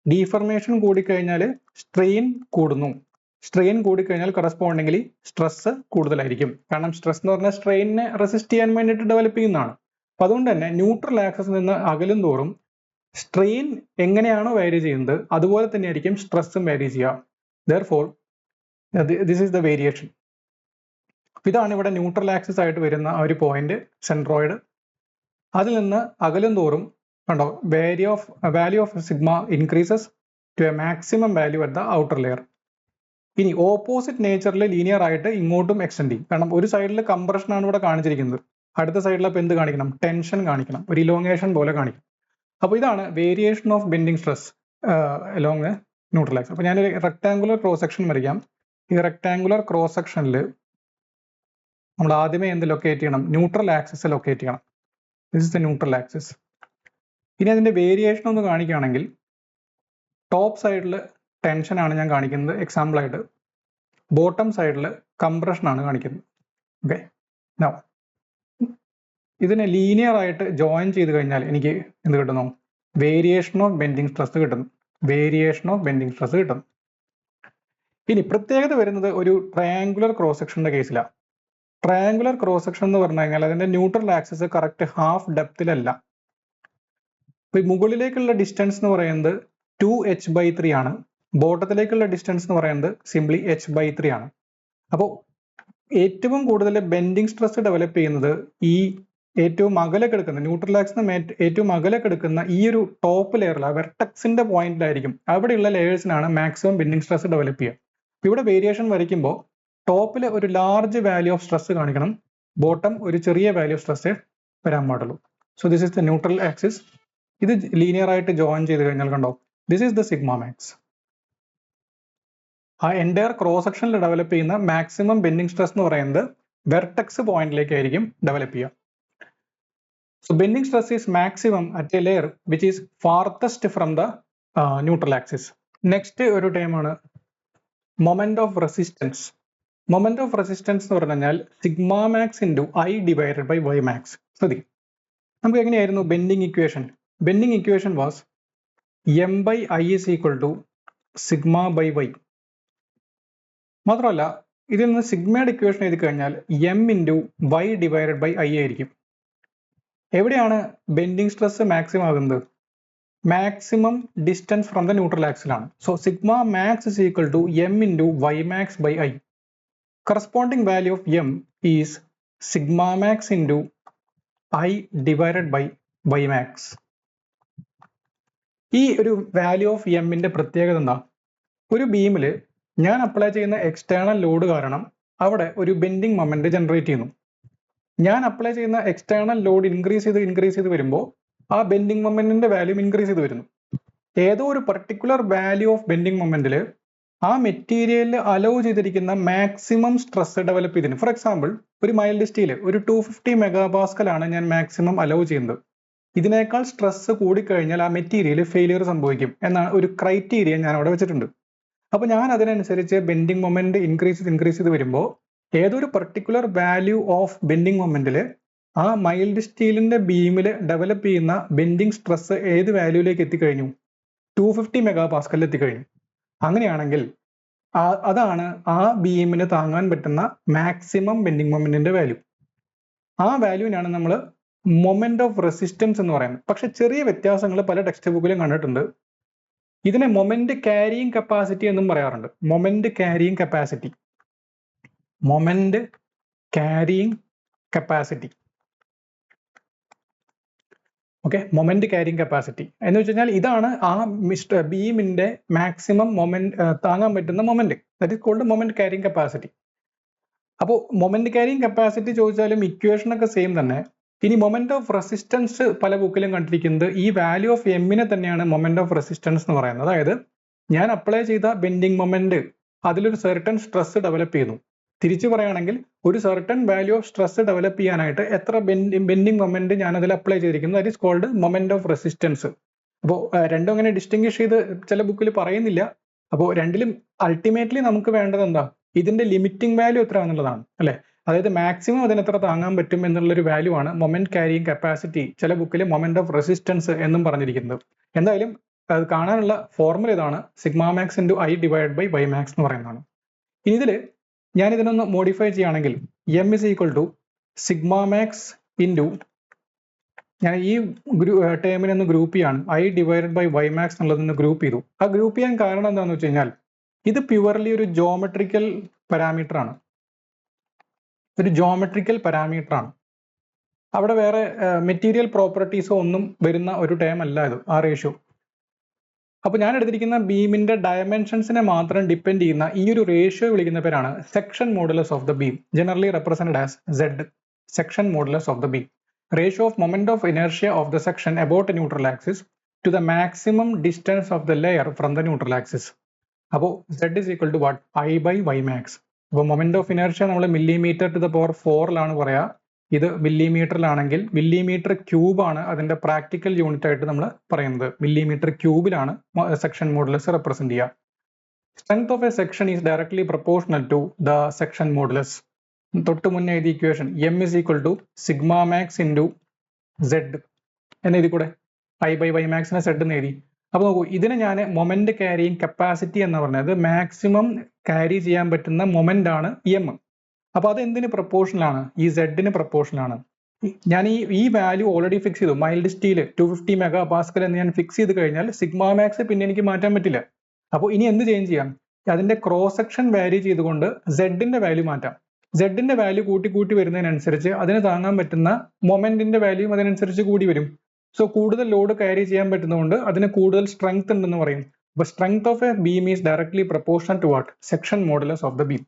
ഡീഫർമേഷൻ കൂടിക്കഴിഞ്ഞാൽ സ്ട്രെയിൻ കൂടുന്നു. സ്ട്രെയിൻ കൂടിക്കഴിഞ്ഞാൽ കറസ്പോണ്ടിംഗ്ലി സ്ട്രെസ് കൂടുതലായിരിക്കും. കാരണം സ്ട്രെസ് എന്ന് പറഞ്ഞാൽ സ്ട്രെയിനിനെ റെസിസ്റ്റ് ചെയ്യാൻ വേണ്ടിയിട്ട് ഡെവലപ്പ് ചെയ്യുന്നതാണ്. അപ്പൊ അതുകൊണ്ട് തന്നെ ന്യൂട്രൽ ആക്സിൽ നിന്ന് അകലും തോറും സ്ട്രെയിൻ എങ്ങനെയാണോ വാരി ചെയ്യുന്നത് അതുപോലെ തന്നെ ആയിരിക്കും സ്ട്രെസ്സും വാരി ചെയ്യുക. Therefore this is the variation. ഇതാണ് ഇവിടെ ന്യൂട്രൽ ആക്സിസ് ആയിട്ട് വരുന്ന ആ ഒരു പോയിന്റ് സെൻട്രോയിഡ്. അതിൽ നിന്ന് അകലും തോറും കണ്ടോ value of sigma increases to a maximum value at the outer layer. ഇനി ഓപ്പോസിറ്റ് നേച്ചറിൽ ലീനിയർ ആയിട്ട് ഇങ്ങോട്ടും എക്സ്റ്റെൻഡ് ചെയ്യും. കാരണം ഒരു സൈഡിൽ കംപ്രഷൻ ആണ് ഇവിടെ കാണിച്ചിരിക്കുന്നത്, അടുത്ത സൈഡിൽ അപ്പോൾ എന്ത് കാണിക്കണം? ടെൻഷൻ കാണിക്കണം, ഒരു ഇലോങ്ങേഷൻ പോലെ കാണിക്കും. അപ്പോൾ ഇതാണ് variation of bending stress along neutral axis. അപ്പോൾ ഞാനൊരു റെക്ടാങ്കുലർ ക്രോസ് സെക്ഷൻ വരയ്ക്കാം. ഈ റെക്ടാങ്കുലർ ക്രോസ് സെക്ഷനിൽ നമ്മൾ ആദ്യമേ എന്ത് ലൊക്കേറ്റ് ചെയ്യണം? ന്യൂട്രൽ ആക്സിസ് ലൊക്കേറ്റ് ചെയ്യണം. This is the neutral axis. ഇനി അതിന്റെ വേരിയേഷൻ ഒന്ന് കാണിക്കുകയാണെങ്കിൽ ടോപ്പ് സൈഡിൽ ടെൻഷൻ ആണ് ഞാൻ കാണിക്കുന്നത് എക്സാമ്പിൾ ആയിട്ട്, ബോട്ടം സൈഡിൽ കംപ്രഷൻ ആണ് കാണിക്കുന്നത്. ഓക്കെ, നൗ ഇതിനെ ലീനിയർ ആയിട്ട് ജോയിൻ ചെയ്ത് കഴിഞ്ഞാൽ എനിക്ക് എന്ത് കിട്ടുന്നു? വേരിയേഷൻ ഓഫ് ബെൻഡിങ് സ്ട്രെസ് കിട്ടുന്നു. വേരിയേഷൻ ഓഫ് ബെൻഡിങ് സ്ട്രെസ് കിട്ടുന്നു. ഇനി പ്രത്യേകത വരുന്നത് ഒരു ട്രയാങ്കുലർ ക്രോസ് സെക്ഷന്റെ കേസിലാണ്. ട്രയാങ്കുലർ ക്രോസ് സെക്ഷൻ എന്ന് പറഞ്ഞു കഴിഞ്ഞാൽ അതിന്റെ ന്യൂട്രൽ ആക്സിസ് കറക്റ്റ് ഹാഫ് ഡെപ്തിലല്ല. ഇപ്പൊ മുകളിലേക്കുള്ള ഡിസ്റ്റൻസ് എന്ന് പറയുന്നത് 2h/3 ആണ്, ബോട്ടത്തിലേക്കുള്ള ഡിസ്റ്റൻസ് എന്ന് പറയുന്നത് സിംപ്ലി h/3 ആണ്. അപ്പോൾ ഏറ്റവും കൂടുതൽ ബെൻഡിങ് സ്ട്രെസ് ഡെവലപ്പ് ചെയ്യുന്നത് ഈ ഏറ്റവും അകലെ കിടക്കുന്ന ന്യൂട്രൽ ആക്സിന് ഏറ്റവും അകലെ കിടക്കുന്ന ഈ ഒരു ടോപ്പ് ലെയറിൽ വെർട്ടക്സിന്റെ പോയിന്റിലായിരിക്കും. അവിടെയുള്ള ലെയേഴ്സിനാണ് മാക്സിമം ബെൻഡിങ് സ്ട്രെസ് ഡെവലപ്പ് ചെയ്യുക. ഇവിടെ വേരിയേഷൻ വരയ്ക്കുമ്പോൾ ടോപ്പിൽ ഒരു ലാർജ് വാല്യൂ ഓഫ് സ്ട്രെസ് കാണിക്കണം, ബോട്ടം ഒരു ചെറിയ വാല്യൂ ഓഫ് സ്ട്രെസ് വരാൻ പാടുള്ളൂ. So this is the neutral axis. ഇത് ലീനിയർ ആയിട്ട് ജോയിൻ ചെയ്ത് കഴിഞ്ഞാൽ കണ്ടോ, this is the sigma max. ആ എൻറ്റയർ ക്രോസ് സെക്ഷനിൽ ഡെവലപ്പ് ചെയ്യുന്ന മാക്സിമം ബെൻഡിങ് സ്ട്രെസ് എന്ന് പറയുന്നത് വെർട്ടക്സ് പോയിന്റിലേക്കായിരിക്കും ഡെവലപ്പ് ചെയ്യുക. So bending stress is maximum at a layer which is farthest from the neutral axis. Next ഒരു ടേം ആണ് moment of resistance. Moment of resistance എന്ന് പറഞ്ഞു കഴിഞ്ഞാൽ sigma max into I divided by Y max. ശ്രദ്ധിക്കും, നമുക്ക് എങ്ങനെയായിരുന്നു bending equation? Bending equation was m/i is equal to sigma by Y. മാത്രമല്ല ഇതിൽ നിന്ന് സിഗ്മയുടെ ഇക്വേഷൻ എഴുതി കഴിഞ്ഞാൽ m into Y divided by I ആയിരിക്കും. എവിടെയാണ് ബെൻഡിങ് സ്ട്രെസ് മാക്സിമം ആകുന്നത്? Maximum distance from the neutral ആക്സിലാണ്. So sigma max is equal to m into Y max by I. corresponding value of m is sigma max into I divided by y max. ഈ ഒരു value of എമ്മിന്റെ പ്രത്യേകത എന്താ? ഒരു ബീമിൽ ഞാൻ apply ചെയ്യുന്ന external load കാരണം അവിടെ ഒരു ബെൻഡിങ് മൊമെന്റ് ജനറേറ്റ് ചെയ്യുന്നു. ഞാൻ അപ്ലൈ ചെയ്യുന്ന എക്സ്റ്റേണൽ ലോഡ് ഇൻക്രീസ് ചെയ്ത് വരുമ്പോൾ ആ ബെൻഡിങ് മൊമെന്റിന്റെ വാല്യൂ ഇൻക്രീസ് ചെയ്ത് വരുന്നു. ഏതോ ഒരു പർട്ടിക്കുലർ വാല്യൂ ഓഫ് ബെൻഡിങ് മൊമെന്റിൽ ആ മെറ്റീരിയലിൽ അലോ ചെയ്തിരിക്കുന്ന മാക്സിമം സ്ട്രെസ് ഡെവലപ്പ് ചെയ്തിരുന്നു. ഫോർ എക്സാമ്പിൾ ഒരു മൈൽഡ് സ്റ്റീൽ ഒരു 250 MPa ആണ് ഞാൻ മാക്സിമം അലോ ചെയ്യുന്നത്. ഇതിനേക്കാൾ സ്ട്രെസ് കൂടിക്കഴിഞ്ഞാൽ ആ മെറ്റീരിയൽ ഫെയിലിയർ സംഭവിക്കും എന്നാണ് ഒരു ക്രൈറ്റീരിയ ഞാൻ അവിടെ വെച്ചിട്ടുണ്ട്. അപ്പോൾ ഞാൻ അതിനനുസരിച്ച് ബെൻഡിങ് മൊമെന്റ് ഇൻക്രീസ് ചെയ്ത് വരുമ്പോൾ ഏതൊരു പർട്ടിക്കുലർ വാല്യൂ ഓഫ് ബെൻഡിങ് മൊമെന്റിൽ ആ മൈൽഡ് സ്റ്റീലിന്റെ ബീമിൽ ഡെവലപ്പ് ചെയ്യുന്ന ബെൻഡിങ് സ്ട്രെസ് ഏത് വാല്യൂയിലേക്ക് എത്തിക്കഴിഞ്ഞു? 250 MPa എത്തിക്കഴിഞ്ഞു. അങ്ങനെയാണെങ്കിൽ അതാണ് ആ ബീമിന് താങ്ങാൻ പറ്റുന്ന മാക്സിമം ബെൻഡിങ് മൊമെന്റിന്റെ വാല്യൂ. ആ വാല്യൂവിനാണ് നമ്മൾ മൊമെന്റ് ഓഫ് റെസിസ്റ്റൻസ് എന്ന് പറയുന്നത്. പക്ഷെ ചെറിയ വ്യത്യാസങ്ങൾ പല ടെക്സ്റ്റ് ബുക്കിലും കണ്ടിട്ടുണ്ട്. ഇതിനെ മൊമെന്റ് ക്യാരിയിങ് കപ്പാസിറ്റി എന്നും പറയാറുണ്ട്. Moment carrying capacity, moment carrying capacity. Okay, moment carrying capacity എന്ന് വെച്ച് കഴിഞ്ഞാൽ ഇതാണ് ആ ബീമിന്റെ മാക്സിമം മൊമെന്റ് താങ്ങാൻ പറ്റുന്ന moment. That is called moment carrying capacity. അപ്പോൾ മൊമെന്റ് ക്യാരിയിങ് കപ്പാസിറ്റി ചോദിച്ചാലും ഇക്വേഷൻ ഒക്കെ സെയിം തന്നെ. ഇനി മൊമെന്റ് ഓഫ് റെസിസ്റ്റൻസ് പല ബുക്കിലും കണ്ടിരിക്കുന്നത് ഈ വാല്യൂ ഓഫ് എമ്മിനെ തന്നെയാണ് മൊമെന്റ് ഓഫ് റെസിസ്റ്റൻസ് എന്ന് പറയുന്നത്. അതായത് ഞാൻ അപ്ലൈ ചെയ്ത ബെൻഡിങ് മൊമെന്റ് അതിലൊരു സെർട്ടൺ സ്ട്രെസ് ഡെവലപ്പ് ചെയ്യുന്നു. തിരിച്ചു പറയുകയാണെങ്കിൽ ഒരു certain value of stress develop ചെയ്യാനായിട്ട് എത്ര ബെൻഡിങ് മൊമെന്റ് ഞാൻ അതിൽ അപ്ലൈ ചെയ്തിരിക്കുന്നു, that is called moment of resistance. അപ്പോൾ രണ്ടും അങ്ങനെ ഡിസ്റ്റിംഗ്വിഷ് ചെയ്ത് ചില ബുക്കിൽ പറയുന്നില്ല. അപ്പോൾ രണ്ടിലും അൾട്ടിമേറ്റ്ലി നമുക്ക് വേണ്ടത് എന്താ? ഇതിന്റെ ലിമിറ്റിംഗ് വാല്യൂ എത്ര എന്നുള്ളതാണ്, അല്ലെ? അതായത് മാക്സിമം അതിന് എത്ര താങ്ങാൻ പറ്റും എന്നുള്ളൊരു വാല്യൂ ആണ് മൊമെന്റ് ക്യാരിയിങ് കപ്പാസിറ്റി. ചില ബുക്കിൽ മൊമെന്റ് ഓഫ് റെസിസ്റ്റൻസ് എന്നും പറഞ്ഞിരിക്കുന്നത്. എന്തായാലും അത് കാണാനുള്ള ഫോർമുല ഇതാണ്, sigma max into I divide by Y max എന്ന് പറയുന്നതാണ്. ഇനി ഇതിൽ ഞാൻ ഇതിനൊന്ന് മോഡിഫൈ ചെയ്യുകയാണെങ്കിൽ M is equal to sigma max into, ഞാൻ ഈ ടേമിനെ ഒന്ന് ഗ്രൂപ്പ് ചെയ്യാണ്, I divided by Y max എന്നുള്ളതൊന്ന് ഗ്രൂപ്പ് ചെയ്തു. ആ ഗ്രൂപ്പ് ചെയ്യാൻ കാരണം എന്താണെന്ന് വെച്ച് കഴിഞ്ഞാൽ ഇത് പ്യുവർലി ഒരു ജോമെട്രിക്കൽ പാരാമീറ്റർ ആണ്. ഒരു ജോമെട്രിക്കൽ പാരാമീറ്റർ ആണ്. അവിടെ വേറെ മെറ്റീരിയൽ പ്രോപ്പർട്ടീസോ ഒന്നും വരുന്ന ഒരു ടേം അല്ല ഇത്, ആ റേഷ്യോ. അപ്പോൾ ഞാൻ എടുത്തിരിക്കുന്ന ബീമിന്റെ ഡയമെൻഷൻസിനെ മാത്രം ഡിപ്പെൻഡ് ചെയ്യുന്ന ഈ ഒരു റേഷ്യോ വിളിക്കുന്ന പേരാണ് section modulus of the beam, generally represented as Z. Section modulus of the beam, ratio of moment of inertia of the section about a neutral axis to the maximum distance of the layer from the neutral axis. അപ്പോൾ Z is equal to what? I/Y max. അപ്പോൾ moment of inertia നമ്മൾ millimeter to the power 4 പറയാ. ഇത് മില്ലിമീറ്ററിലാണെങ്കിൽ millimetre cube ആണ് അതിന്റെ practical unit ആയിട്ട് നമ്മൾ പറയുന്നത്. മില്ലിമീറ്റർ ക്യൂബിലാണ് സെക്ഷൻ മോഡുലസ് റെപ്രസെന്റ് ചെയ്യുക. Strength of a section is directly proportional to the section modulus. തൊട്ട് മുന്നേ എഴുതിയ equation M is equal to sigma max into Z എന്ന് എഴുതി കൂടെ. I/Y max നെ Z എന്ന് എഴുതി. അപ്പോൾ നോക്കൂ, ഇതിനെ ഞാൻ മൊമെന്റ് ക്യാരിയിങ് കപ്പാസിറ്റി എന്ന് പറഞ്ഞത് മാക്സിമം ക്യാരി ചെയ്യാൻ പറ്റുന്ന മൊമെന്റ് ആണ് M. അപ്പോൾ അത് എന്തിന് പ്രൊപ്പോർഷണൽ ആണ്? ഈ Z-ന് പ്രൊപ്പോർഷണൽ ആണ്. ഞാൻ ഈ വാല്യൂ ഓൾറെഡി ഫിക്സ് ചെയ്തു. മൈൽഡ് സ്റ്റീൽ 250 MPa എന്ന് ഞാൻ ഫിക്സ് ചെയ്ത് കഴിഞ്ഞാൽ സിഗ്മ മാക്സ് പിന്നെ എനിക്ക് മാറ്റാൻ പറ്റില്ല. അപ്പോൾ ഇനി എന്ത് ചേഞ്ച് ചെയ്യാം? അതിന്റെ ക്രോസ് സെക്ഷൻ വാരി ചെയ്തുകൊണ്ട് Z-ന്റെ വാല്യൂ മാറ്റാം. Z-ന്റെ വാല്യൂ കൂട്ടി കൂട്ടി വരുന്നതിനനുസരിച്ച് അതിന് താങ്ങാൻ പറ്റുന്ന മൊമെന്റിന്റെ വാല്യൂയും അതിനനുസരിച്ച് കൂടി വരും. സോ കൂടുതൽ ലോഡ് ക്യാരി ചെയ്യാൻ പറ്റുന്നതുകൊണ്ട് അതിന് കൂടുതൽ സ്ട്രെങ്ത് ഉണ്ടെന്ന് പറയും. അപ്പോൾ strength of a beam is directly proportional to what? Section modulus of the beam.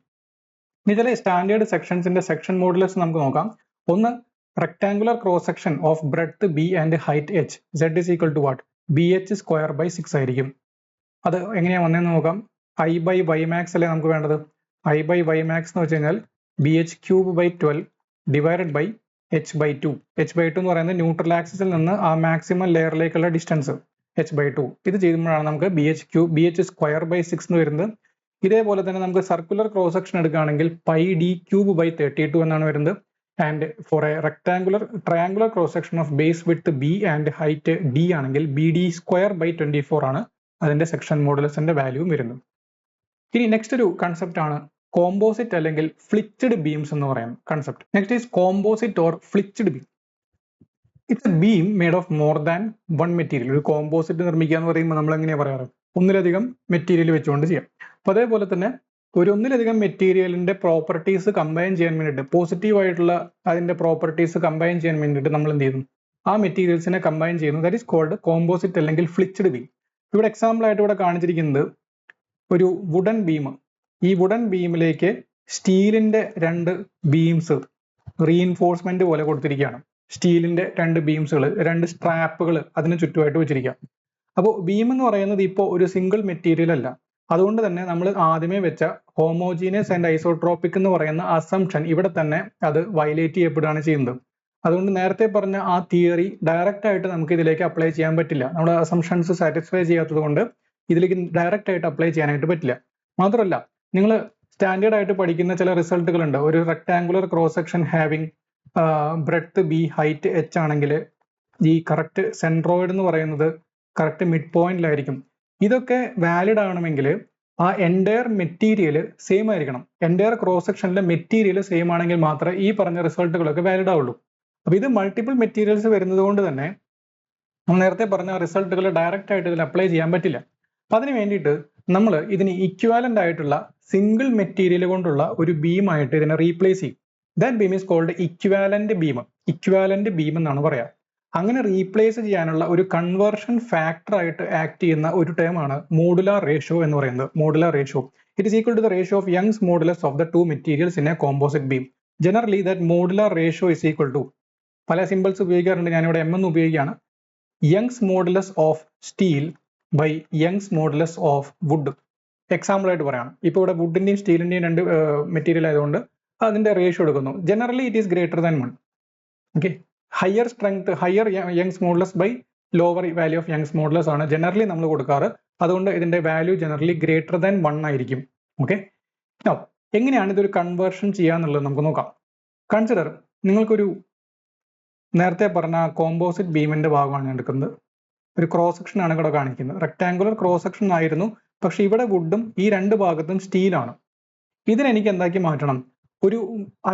ഇനി ചില സ്റ്റാൻഡേർഡ് സെക്ഷൻസിന്റെ സെക്ഷൻ മോഡുലസ് നമുക്ക് നോക്കാം. ഒന്ന്, rectangular cross section of breadth B and height H. Z is equal to what? BH²/6 ആയിരിക്കും. അത് എങ്ങനെയാ വന്നതെന്ന് നോക്കാം. I/Y max അല്ലേ നമുക്ക് വേണ്ടത്. I/Y max എന്ന് വെച്ച് കഴിഞ്ഞാൽ BH³/12 divided by H/2. H/2 എന്ന് പറയുന്നത് ന്യൂട്രൽ ആക്സിസിൽ നിന്ന് ആ മാക്സിമം ലെയറിലേക്കുള്ള ഡിസ്റ്റൻസ് H/2. ഇത് ചെയ്യുമ്പോഴാണ് നമുക്ക് BH²/6 എന്ന് വരുന്നത്. ഇതേപോലെ തന്നെ നമുക്ക് സർക്കുലർ ക്രോസ് സെക്ഷൻ എടുക്കുകയാണെങ്കിൽ πd³/32 എന്നാണ് വരുന്നത്. And for a triangular cross section of base width B and height D ആണെങ്കിൽ BD²/24 ആണ് അതിന്റെ സെക്ഷൻ മോഡുലസിന്റെ വാല്യൂ വരുന്നത്. ഇനി നെക്സ്റ്റ് ഒരു കൺസെപ്റ്റ് ആണ് കോമ്പോസിറ്റ് അല്ലെങ്കിൽ ഫ്ലിച്ചഡ് ബീംസ് എന്ന് പറയുന്ന concept. Next is composite or flitched beam. It's a beam made of more than one material. ഒരു കോമ്പോസിറ്റ് നിർമ്മിക്കുക എന്ന് പറയുമ്പോൾ നമ്മൾ എങ്ങനെയാണ് പറയാറ്? ഒന്നിലധികം മെറ്റീരിയൽ വെച്ചുകൊണ്ട് ചെയ്യാം. അപ്പോൾ അതേപോലെ തന്നെ ഒന്നിലധികം മെറ്റീരിയലിന്റെ പ്രോപ്പർട്ടീസ് കമ്പൈൻ ചെയ്യാൻ വേണ്ടിയിട്ട്, പോസിറ്റീവ് ആയിട്ടുള്ള അതിന്റെ പ്രോപ്പർട്ടീസ് കമ്പൈൻ ചെയ്യാൻ വേണ്ടിയിട്ട് നമ്മൾ എന്ത് ചെയ്യുന്നു? ആ മെറ്റീരിയൽസിനെ കമ്പൈൻ ചെയ്യുന്നു. ദാറ്റ് ഈസ് കോൾഡ് കോമ്പോസിറ്റ് അല്ലെങ്കിൽ ഫ്ലിച്ചഡ് ബീം. ഇവിടെ എക്സാമ്പിൾ ആയിട്ട് ഇവിടെ കാണിച്ചിരിക്കുന്നത് ഒരു വുഡൻ ബീം. ഈ വുഡൻ ബീമിലേക്ക് സ്റ്റീലിന്റെ 2 ബീംസ് റീഇൻഫോഴ്സ്മെന്റ് പോലെ കൊടുത്തിരിക്കുകയാണ്. സ്റ്റീലിന്റെ 2 ബീംസുകൾ, 2 സ്ട്രാപ്പുകൾ അതിന് ചുറ്റുമായിട്ട് വെച്ചിരിക്കുക. അപ്പോൾ ബീം എന്ന് പറയുന്നത് ഇപ്പോൾ ഒരു സിംഗിൾ മെറ്റീരിയൽ അല്ല. അതുകൊണ്ട് തന്നെ നമ്മൾ ആദ്യമേ വെച്ച ഹോമോജീനിയസ് ആൻഡ് ഐസോട്രോപിക് എന്ന് പറയുന്ന അസംഷൻ ഇവിടെ തന്നെ അത് വയലേറ്റ് ചെയ്യപ്പെടുകയാണ് ചെയ്യുന്നത്. അതുകൊണ്ട് നേരത്തെ പറഞ്ഞ ആ തിയറി ഡയറക്റ്റ് ആയിട്ട് നമുക്ക് ഇതിലേക്ക് അപ്ലൈ ചെയ്യാൻ പറ്റില്ല. നമ്മുടെ അസംഷൻസ് സാറ്റിസ്ഫൈ ചെയ്യാത്തത് കൊണ്ട് ഇതിലേക്ക് ഡയറക്റ്റ് ആയിട്ട് അപ്ലൈ ചെയ്യാനായിട്ട് പറ്റില്ല. മാത്രമല്ല, നിങ്ങൾ സ്റ്റാൻഡേർഡ് ആയിട്ട് പഠിക്കുന്ന ചില റിസൾട്ടുകൾ ഉണ്ട്. ഒരു rectangular cross section having breadth B height H ആണെങ്കിൽ ഈ കറക്റ്റ് സെൻട്രോയിഡ് എന്ന് പറയുന്നത് കറക്റ്റ് മിഡ് പോയിന്റിലായിരിക്കും. ഇതൊക്കെ വാലിഡ് ആവണമെങ്കിൽ ആ എൻറ്റയർ മെറ്റീരിയൽ സെയിം ആയിരിക്കണം. എൻറ്റയർ ക്രോസ് സെക്ഷനിലെ മെറ്റീരിയൽ സെയിം ആണെങ്കിൽ മാത്രമേ ഈ പറഞ്ഞ റിസൾട്ടുകളൊക്കെ വാലിഡ് ആവുള്ളൂ. അപ്പൊ ഇത് മൾട്ടിപ്പിൾ മെറ്റീരിയൽസ് വരുന്നത് കൊണ്ട് തന്നെ നമ്മൾ നേരത്തെ പറഞ്ഞ റിസൾട്ടുകൾ ഡയറക്റ്റ് ആയിട്ട് ഇതിൽ അപ്ലൈ ചെയ്യാൻ പറ്റില്ല. അപ്പൊ അതിന് വേണ്ടിയിട്ട് നമ്മൾ ഇതിന് ഇക്വാലന്റ് ആയിട്ടുള്ള സിംഗിൾ മെറ്റീരിയൽ കൊണ്ടുള്ള ഒരു ബീമായിട്ട് ഇതിനെ റീപ്ലേസ് ചെയ്യും. That beam is called equivalent beam. Equivalent beam എന്നാണ് പറയാ. അങ്ങനെ റീപ്ലേസ് ചെയ്യാനുള്ള ഒരു കൺവേർഷൻ ഫാക്ടർ ആയിട്ട് ആക്ട് ചെയ്യുന്ന ഒരു ടേം ആണ് മോഡുലാർ റേഷ്യോ എന്ന് പറയുന്നത്. Modular ratio, it is equal to the ratio of Young's modulus of the 2 materials in a composite beam. Generally that modular ratio is equal to, പല symbols ഉപയോഗിക്കാറുണ്ട്, ഞാനിവിടെ M എന്ന് ഉപയോഗിക്കുകയാണ്, Young's modulus of steel by Young's modulus of wood. Example ആയിട്ട് പറയാം. ഇപ്പോൾ ഇവിടെ വുഡിന്റെയും സ്റ്റീലിന്റെയും 2 material ആയതുകൊണ്ട് അതിന്റെ റേഷ്യോ എടുക്കുന്നു. Generally it is greater than 1. Okay, higher strength, higher Young's modulus by lower value of Young's modulus ആണ് ജനറലി നമ്മൾ കൊടുക്കാറ്. അതുകൊണ്ട് ഇതിന്റെ വാല്യൂ ജനറലി ഗ്രേറ്റർ ദാൻ 1 ആയിരിക്കും. ഓക്കെ, എങ്ങനെയാണ് ഇതൊരു കൺവേർഷൻ ചെയ്യാന്നുള്ളത് നമുക്ക് നോക്കാം. കൺസിഡർ, നിങ്ങൾക്കൊരു നേരത്തെ പറഞ്ഞ കോമ്പോസിറ്റ് ബീമിന്റെ ഭാഗമാണ് എടുക്കുന്നത്. ഒരു ക്രോസ് സെക്ഷൻ ആണ് ഇവിടെ കാണിക്കുന്നത്. റെക്ടാങ്കുലർ ക്രോസ് സെക്ഷൻ ആയിരുന്നു, പക്ഷെ ഇവിടെ വുഡും ഈ 2 ഭാഗത്തും സ്റ്റീലാണ്. ഇതിനെനിക്ക് എന്താക്കി മാറ്റണം? ഒരു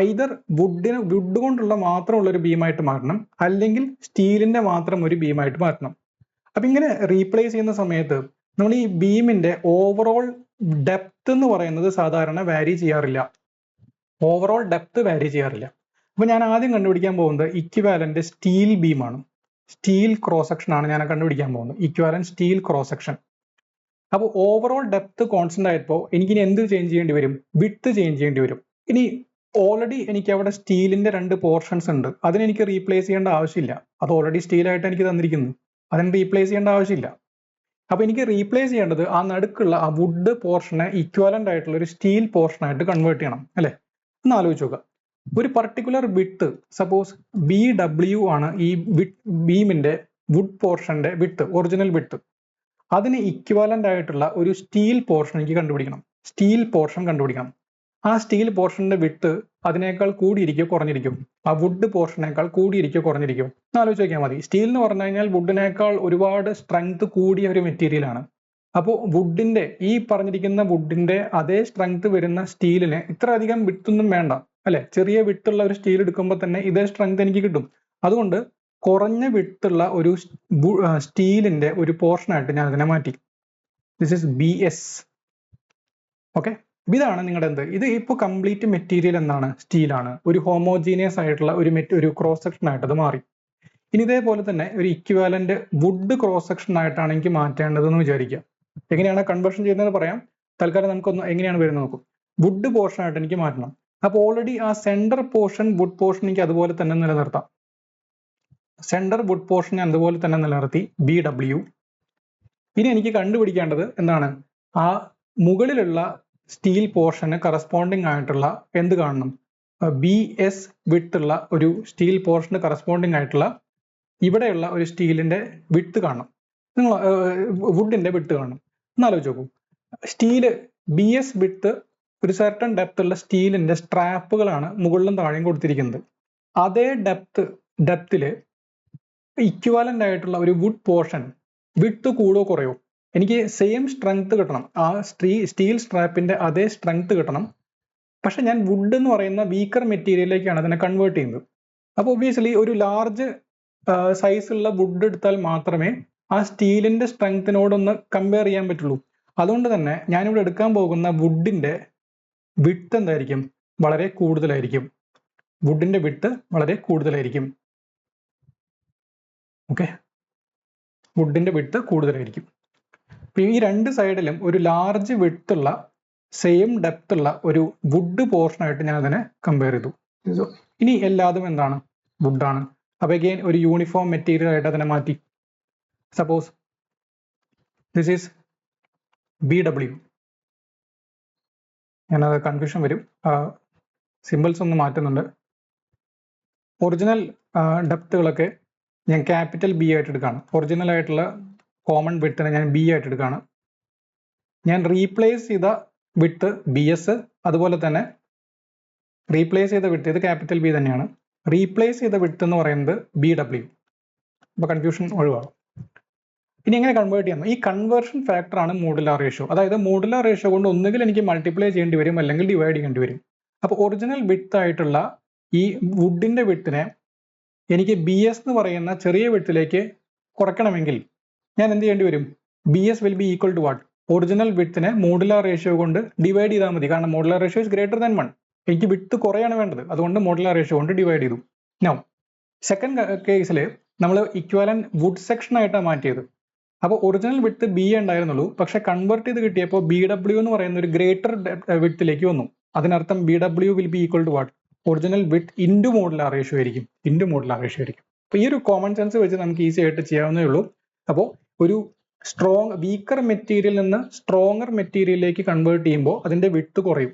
ഐദർ വുഡ് കൊണ്ടുള്ള മാത്രമുള്ള ഒരു ബീമായിട്ട് മാറ്റണം, അല്ലെങ്കിൽ സ്റ്റീലിന്റെ മാത്രം ഒരു ബീമായിട്ട് മാറ്റണം. അപ്പൊ ഇങ്ങനെ റീപ്ലേസ് ചെയ്യുന്ന സമയത്ത് നമ്മൾ ഈ ബീമിന്റെ ഓവറോൾ ഡെപ്ത് എന്ന് പറയുന്നത് സാധാരണ വാരി ചെയ്യാറില്ല. ഓവറോൾ ഡെപ്ത് വാരി ചെയ്യാറില്ല. അപ്പൊ ഞാൻ ആദ്യം കണ്ടുപിടിക്കാൻ പോകുന്നത് ഇക്വാലന്റ് സ്റ്റീൽ ബീമാണ്. സ്റ്റീൽ ക്രോസ് സെക്ഷൻ ആണ് ഞാൻ കണ്ടുപിടിക്കാൻ പോകുന്നത്. Equivalent steel cross section. അപ്പോൾ ഓവറോൾ ഡെപ്ത് കോൺസ്റ്റന്റ് ആയപ്പോൾ എനിക്കിനി എന്ത് ചേഞ്ച് ചെയ്യേണ്ടി വരും? വിഡ്ത്ത് ചേഞ്ച് ചെയ്യേണ്ടി വരും. ഇനി ഓൾറെഡി എനിക്ക് അവിടെ സ്റ്റീലിന്റെ 2 പോർഷൻസ് ഉണ്ട്, അതിനെനിക്ക് റീപ്ലേസ് ചെയ്യേണ്ട ആവശ്യമില്ല. അത് ഓൾറെഡി സ്റ്റീലായിട്ട് എനിക്ക് തന്നിരിക്കുന്നു, അതിന് റീപ്ലേസ് ചെയ്യേണ്ട ആവശ്യമില്ല. അപ്പൊ എനിക്ക് റീപ്ലേസ് ചെയ്യേണ്ടത് ആ നടുക്കുള്ള ആ വുഡ് പോർഷനെ ഇക്വാലന്റ് ആയിട്ടുള്ള ഒരു സ്റ്റീൽ പോർഷനായിട്ട് കൺവേർട്ട് ചെയ്യണം അല്ലെ. ഒന്ന് ആലോചിച്ച് നോക്കുക. ഒരു പർട്ടിക്കുലർ വിഡ്ത്ത്, സപ്പോസ് BW ആണ് ഈ ബീമിന്റെ വുഡ് പോർഷന്റെ വിഡ്ത്ത്, ഒറിജിനൽ വിഡ്ത്ത്. അതിന് ഇക്വാലന്റ് ആയിട്ടുള്ള ഒരു സ്റ്റീൽ പോർഷൻ എനിക്ക് കണ്ടുപിടിക്കണം. സ്റ്റീൽ പോർഷൻ കണ്ടുപിടിക്കണം. ആ സ്റ്റീൽ പോർഷന്റെ വിഡ്ത്ത് അതിനേക്കാൾ കൂടിയിരിക്കോ കുറഞ്ഞിരിക്കും? ആ വുഡ് പോർഷനേക്കാൾ കൂടിയിരിക്കോ കുറഞ്ഞിരിക്കും? ആലോചിച്ച് നോക്കിയാൽ മതി. സ്റ്റീൽ എന്ന് പറഞ്ഞു കഴിഞ്ഞാൽ വുഡിനേക്കാൾ ഒരുപാട് സ്ട്രെങ്ത് കൂടിയ ഒരു മെറ്റീരിയൽ ആണ്. അപ്പോൾ വുഡിന്റെ, ഈ പറഞ്ഞിരിക്കുന്ന വുഡിന്റെ അതേ സ്ട്രെങ്ത് വരുന്ന സ്റ്റീലിന് ഇത്ര അധികം വിഡ്ത്തൊന്നും വേണ്ട അല്ലെ. ചെറിയ വിഡ്ത്തുള്ള ഒരു സ്റ്റീൽ എടുക്കുമ്പോൾ തന്നെ ഇതേ സ്ട്രെങ്ത് എനിക്ക് കിട്ടും. അതുകൊണ്ട് കുറഞ്ഞ വിഡ്ത്തുള്ള ഒരു സ്റ്റീലിന്റെ ഒരു പോർഷനായിട്ട് ഞാൻ അതിനെ മാറ്റി. This is BS. ഓക്കെ, ഇതാണ് നിങ്ങളുടെ എന്ത്, ഇത് ഇപ്പോൾ കംപ്ലീറ്റ് മെറ്റീരിയൽ എന്താണ്? സ്റ്റീലാണ്. ഒരു ഹോമോജീനിയസ് ആയിട്ടുള്ള ഒരു ക്രോസ് സെക്ഷൻ ആയിട്ട് അത് മാറി. ഇനി ഇതേപോലെ തന്നെ ഒരു ഇക്വാലന്റ് വുഡ് ക്രോസ് സെക്ഷൻ ആയിട്ടാണ് എനിക്ക് മാറ്റേണ്ടതെന്ന് വിചാരിക്കുക. എങ്ങനെയാണ് കൺവേർഷൻ ചെയ്യുന്നത് പറയാം. തൽക്കാലം നമുക്കൊന്ന് എങ്ങനെയാണ് വരുന്നത് നോക്കും. വുഡ് പോർഷൻ ആയിട്ട് എനിക്ക് മാറ്റണം. അപ്പോൾ ഓൾറെഡി ആ സെന്റർ പോർഷൻ, വുഡ് പോർഷൻ എനിക്ക് അതുപോലെ തന്നെ നിലനിർത്താം. സെന്റർ വുഡ് പോർഷൻ അതുപോലെ തന്നെ നിലനിർത്തി, BW. ഇനി എനിക്ക് കണ്ടുപിടിക്കേണ്ടത് എന്താണ്? ആ മുകളിലുള്ള സ്റ്റീൽ പോർഷന് കറസ്പോണ്ടിങ് ആയിട്ടുള്ള എന്ത് കാണണം? BS വിഡ്ത്തുള്ള ഒരു സ്റ്റീൽ പോർഷന് കറസ്പോണ്ടിങ് ആയിട്ടുള്ള ഇവിടെയുള്ള ഒരു സ്റ്റീലിന്റെ വിഡ്ത്ത് കാണണം. നിങ്ങൾ വുഡിന്റെ വിഡ്ത്ത് കാണണം. എന്നാലോചിച്ച് നോക്കൂ. സ്റ്റീല് BS വിഡ്ത്ത് ഒരു സർട്ടൺ ഡെപ്ത് ഉള്ള സ്റ്റീലിന്റെ സ്ട്രാപ്പുകളാണ് മുകളിലും താഴെയും കൊടുത്തിരിക്കുന്നത്. അതേ ഡെപ്തില് ഇക്വാലന്റ് ആയിട്ടുള്ള ഒരു വുഡ് പോർഷൻ വിഡ്ത്ത് കൂടോ കുറയോ? എനിക്ക് സെയിം സ്ട്രെങ്ത് കിട്ടണം. ആ സ്റ്റീൽ സ്ട്രാപ്പിന്റെ അതേ സ്ട്രെങ്ത് കിട്ടണം. പക്ഷെ ഞാൻ വുഡ് എന്ന് പറയുന്ന വീക്കർ മെറ്റീരിയലിലേക്കാണ് അതിനെ കൺവേർട്ട് ചെയ്യുന്നത്. അപ്പോൾ ഒബ്വിയസ്ലി ഒരു ലാർജ് സൈസുള്ള വുഡ് എടുത്താൽ മാത്രമേ ആ സ്റ്റീലിന്റെ സ്ട്രെങ്ത്തിനോടൊന്ന് കമ്പയർ ചെയ്യാൻ പറ്റുള്ളൂ. അതുകൊണ്ട് തന്നെ ഞാനിവിടെ എടുക്കാൻ പോകുന്ന വുഡിന്റെ വിഡ്ത്ത് എന്തായിരിക്കും? വളരെ കൂടുതലായിരിക്കും. വുഡിന്റെ വിഡ്ത്ത് വളരെ കൂടുതലായിരിക്കും. ഓക്കെ, വുഡിന്റെ വിഡ്ത്ത് കൂടുതലായിരിക്കും. ഈ രണ്ട് സൈഡിലും ഒരു ലാർജ് വിഡ്ത്തുള്ള സെയിം ഡെപ്ത് ഉള്ള ഒരു വുഡ് പോർഷനായിട്ട് ഞാൻ അതിനെ കമ്പയർ ചെയ്തു. ഇനി എല്ലാതും എന്താണ്? വുഡാണ്. അപ്പൊ അഗെയിൻ ഒരു യൂണിഫോം മെറ്റീരിയൽ ആയിട്ട് അതിനെ മാറ്റി. Suppose this is BW. ഞാനത് കൺഫ്യൂഷൻ വരും, സിമ്പിൾസ് ഒന്ന് മാറ്റുന്നുണ്ട്. ഒറിജിനൽ ഡെപ്തുകളൊക്കെ ഞാൻ ക്യാപിറ്റൽ B ആയിട്ട് എടുക്കുകയാണ്. ഒറിജിനൽ ആയിട്ടുള്ള കോമൺ വിഡ്ത്തിനെ ഞാൻ B ആയിട്ട് എടുക്കുകയാണ്. ഞാൻ റീപ്ലേസ് ചെയ്ത വിഡ്ത്ത് BS, അതുപോലെ തന്നെ റീപ്ലേസ് ചെയ്ത വിഡ്ത്ത് ഇത് ക്യാപിറ്റൽ B തന്നെയാണ്. റീപ്ലേസ് ചെയ്ത വിഡ്ത്ത് എന്ന് പറയുന്നത് BW. അപ്പോൾ കൺഫ്യൂഷൻ ഒഴിവാകും. ഇനി എങ്ങനെ കൺവേർട്ട് ചെയ്യാം? ഈ കൺവേർഷൻ ഫാക്ടർ ആണ് മോഡുലാർ റേഷ്യോ. അതായത് മോഡുലാർ റേഷ്യോ കൊണ്ട് ഒന്നുകിൽ എനിക്ക് മൾട്ടിപ്ലൈ ചെയ്യേണ്ടി വരും, അല്ലെങ്കിൽ ഡിവൈഡ് ചെയ്യേണ്ടി വരും. അപ്പോൾ ഒറിജിനൽ വിഡ്ത്ത് ആയിട്ടുള്ള ഈ വുഡിന്റെ വിഡ്ത്തിനെ എനിക്ക് BS എന്ന് പറയുന്ന ചെറിയ വിഡ്ത്തിലേക്ക് കുറയ്ക്കണമെങ്കിൽ ഞാൻ എന്ത് ചെയ്യേണ്ടി വരും? BS will B equal to what? Original വിഡ്ത്തിനെ മോഡുലാർ റേഷ്യോ കൊണ്ട് ഡിവൈഡ് ചെയ്താൽ മതി. കാരണം modular ratio is greater than 1. എനിക്ക് വിഡ്ത്ത് കുറയാണ് വേണ്ടത്, അതുകൊണ്ട് മോഡുലാർ റേഷ്യോ കൊണ്ട് ഡിവൈഡ് ചെയ്തു. നൗ സെക്കൻഡ് കേസിൽ നമ്മൾ ഇക്വാലന്റ് വുഡ് സെക്ഷൻ ആയിട്ടാണ് മാറ്റിയത്. അപ്പോൾ ഒറിജിനൽ വിഡ്ത്ത് B ഉണ്ടായിരുന്നുള്ളൂ, പക്ഷെ കൺവേർട്ട് ചെയ്ത് കിട്ടിയപ്പോൾ BW എന്ന് പറയുന്ന ഒരു ഗ്രേറ്റർ വിഡ്ത്തിലേക്ക് വന്നു. അതിനർത്ഥം BW will B equal to what? Original width into modular ratio ആയിരിക്കും. അപ്പോൾ ഈ ഒരു കോമൺ സെൻസ് വെച്ച് നമുക്ക് ഈസി ആയിട്ട് ചെയ്യാവുന്നേ ഉള്ളൂ. അപ്പോൾ ഒരു വീക്കർ മെറ്റീരിയലിൽ നിന്ന് സ്ട്രോങ്ങർ മെറ്റീരിയലിലേക്ക് കൺവേർട്ട് ചെയ്യുമ്പോൾ അതിന്റെ വിഡ്ത്ത് കുറയും.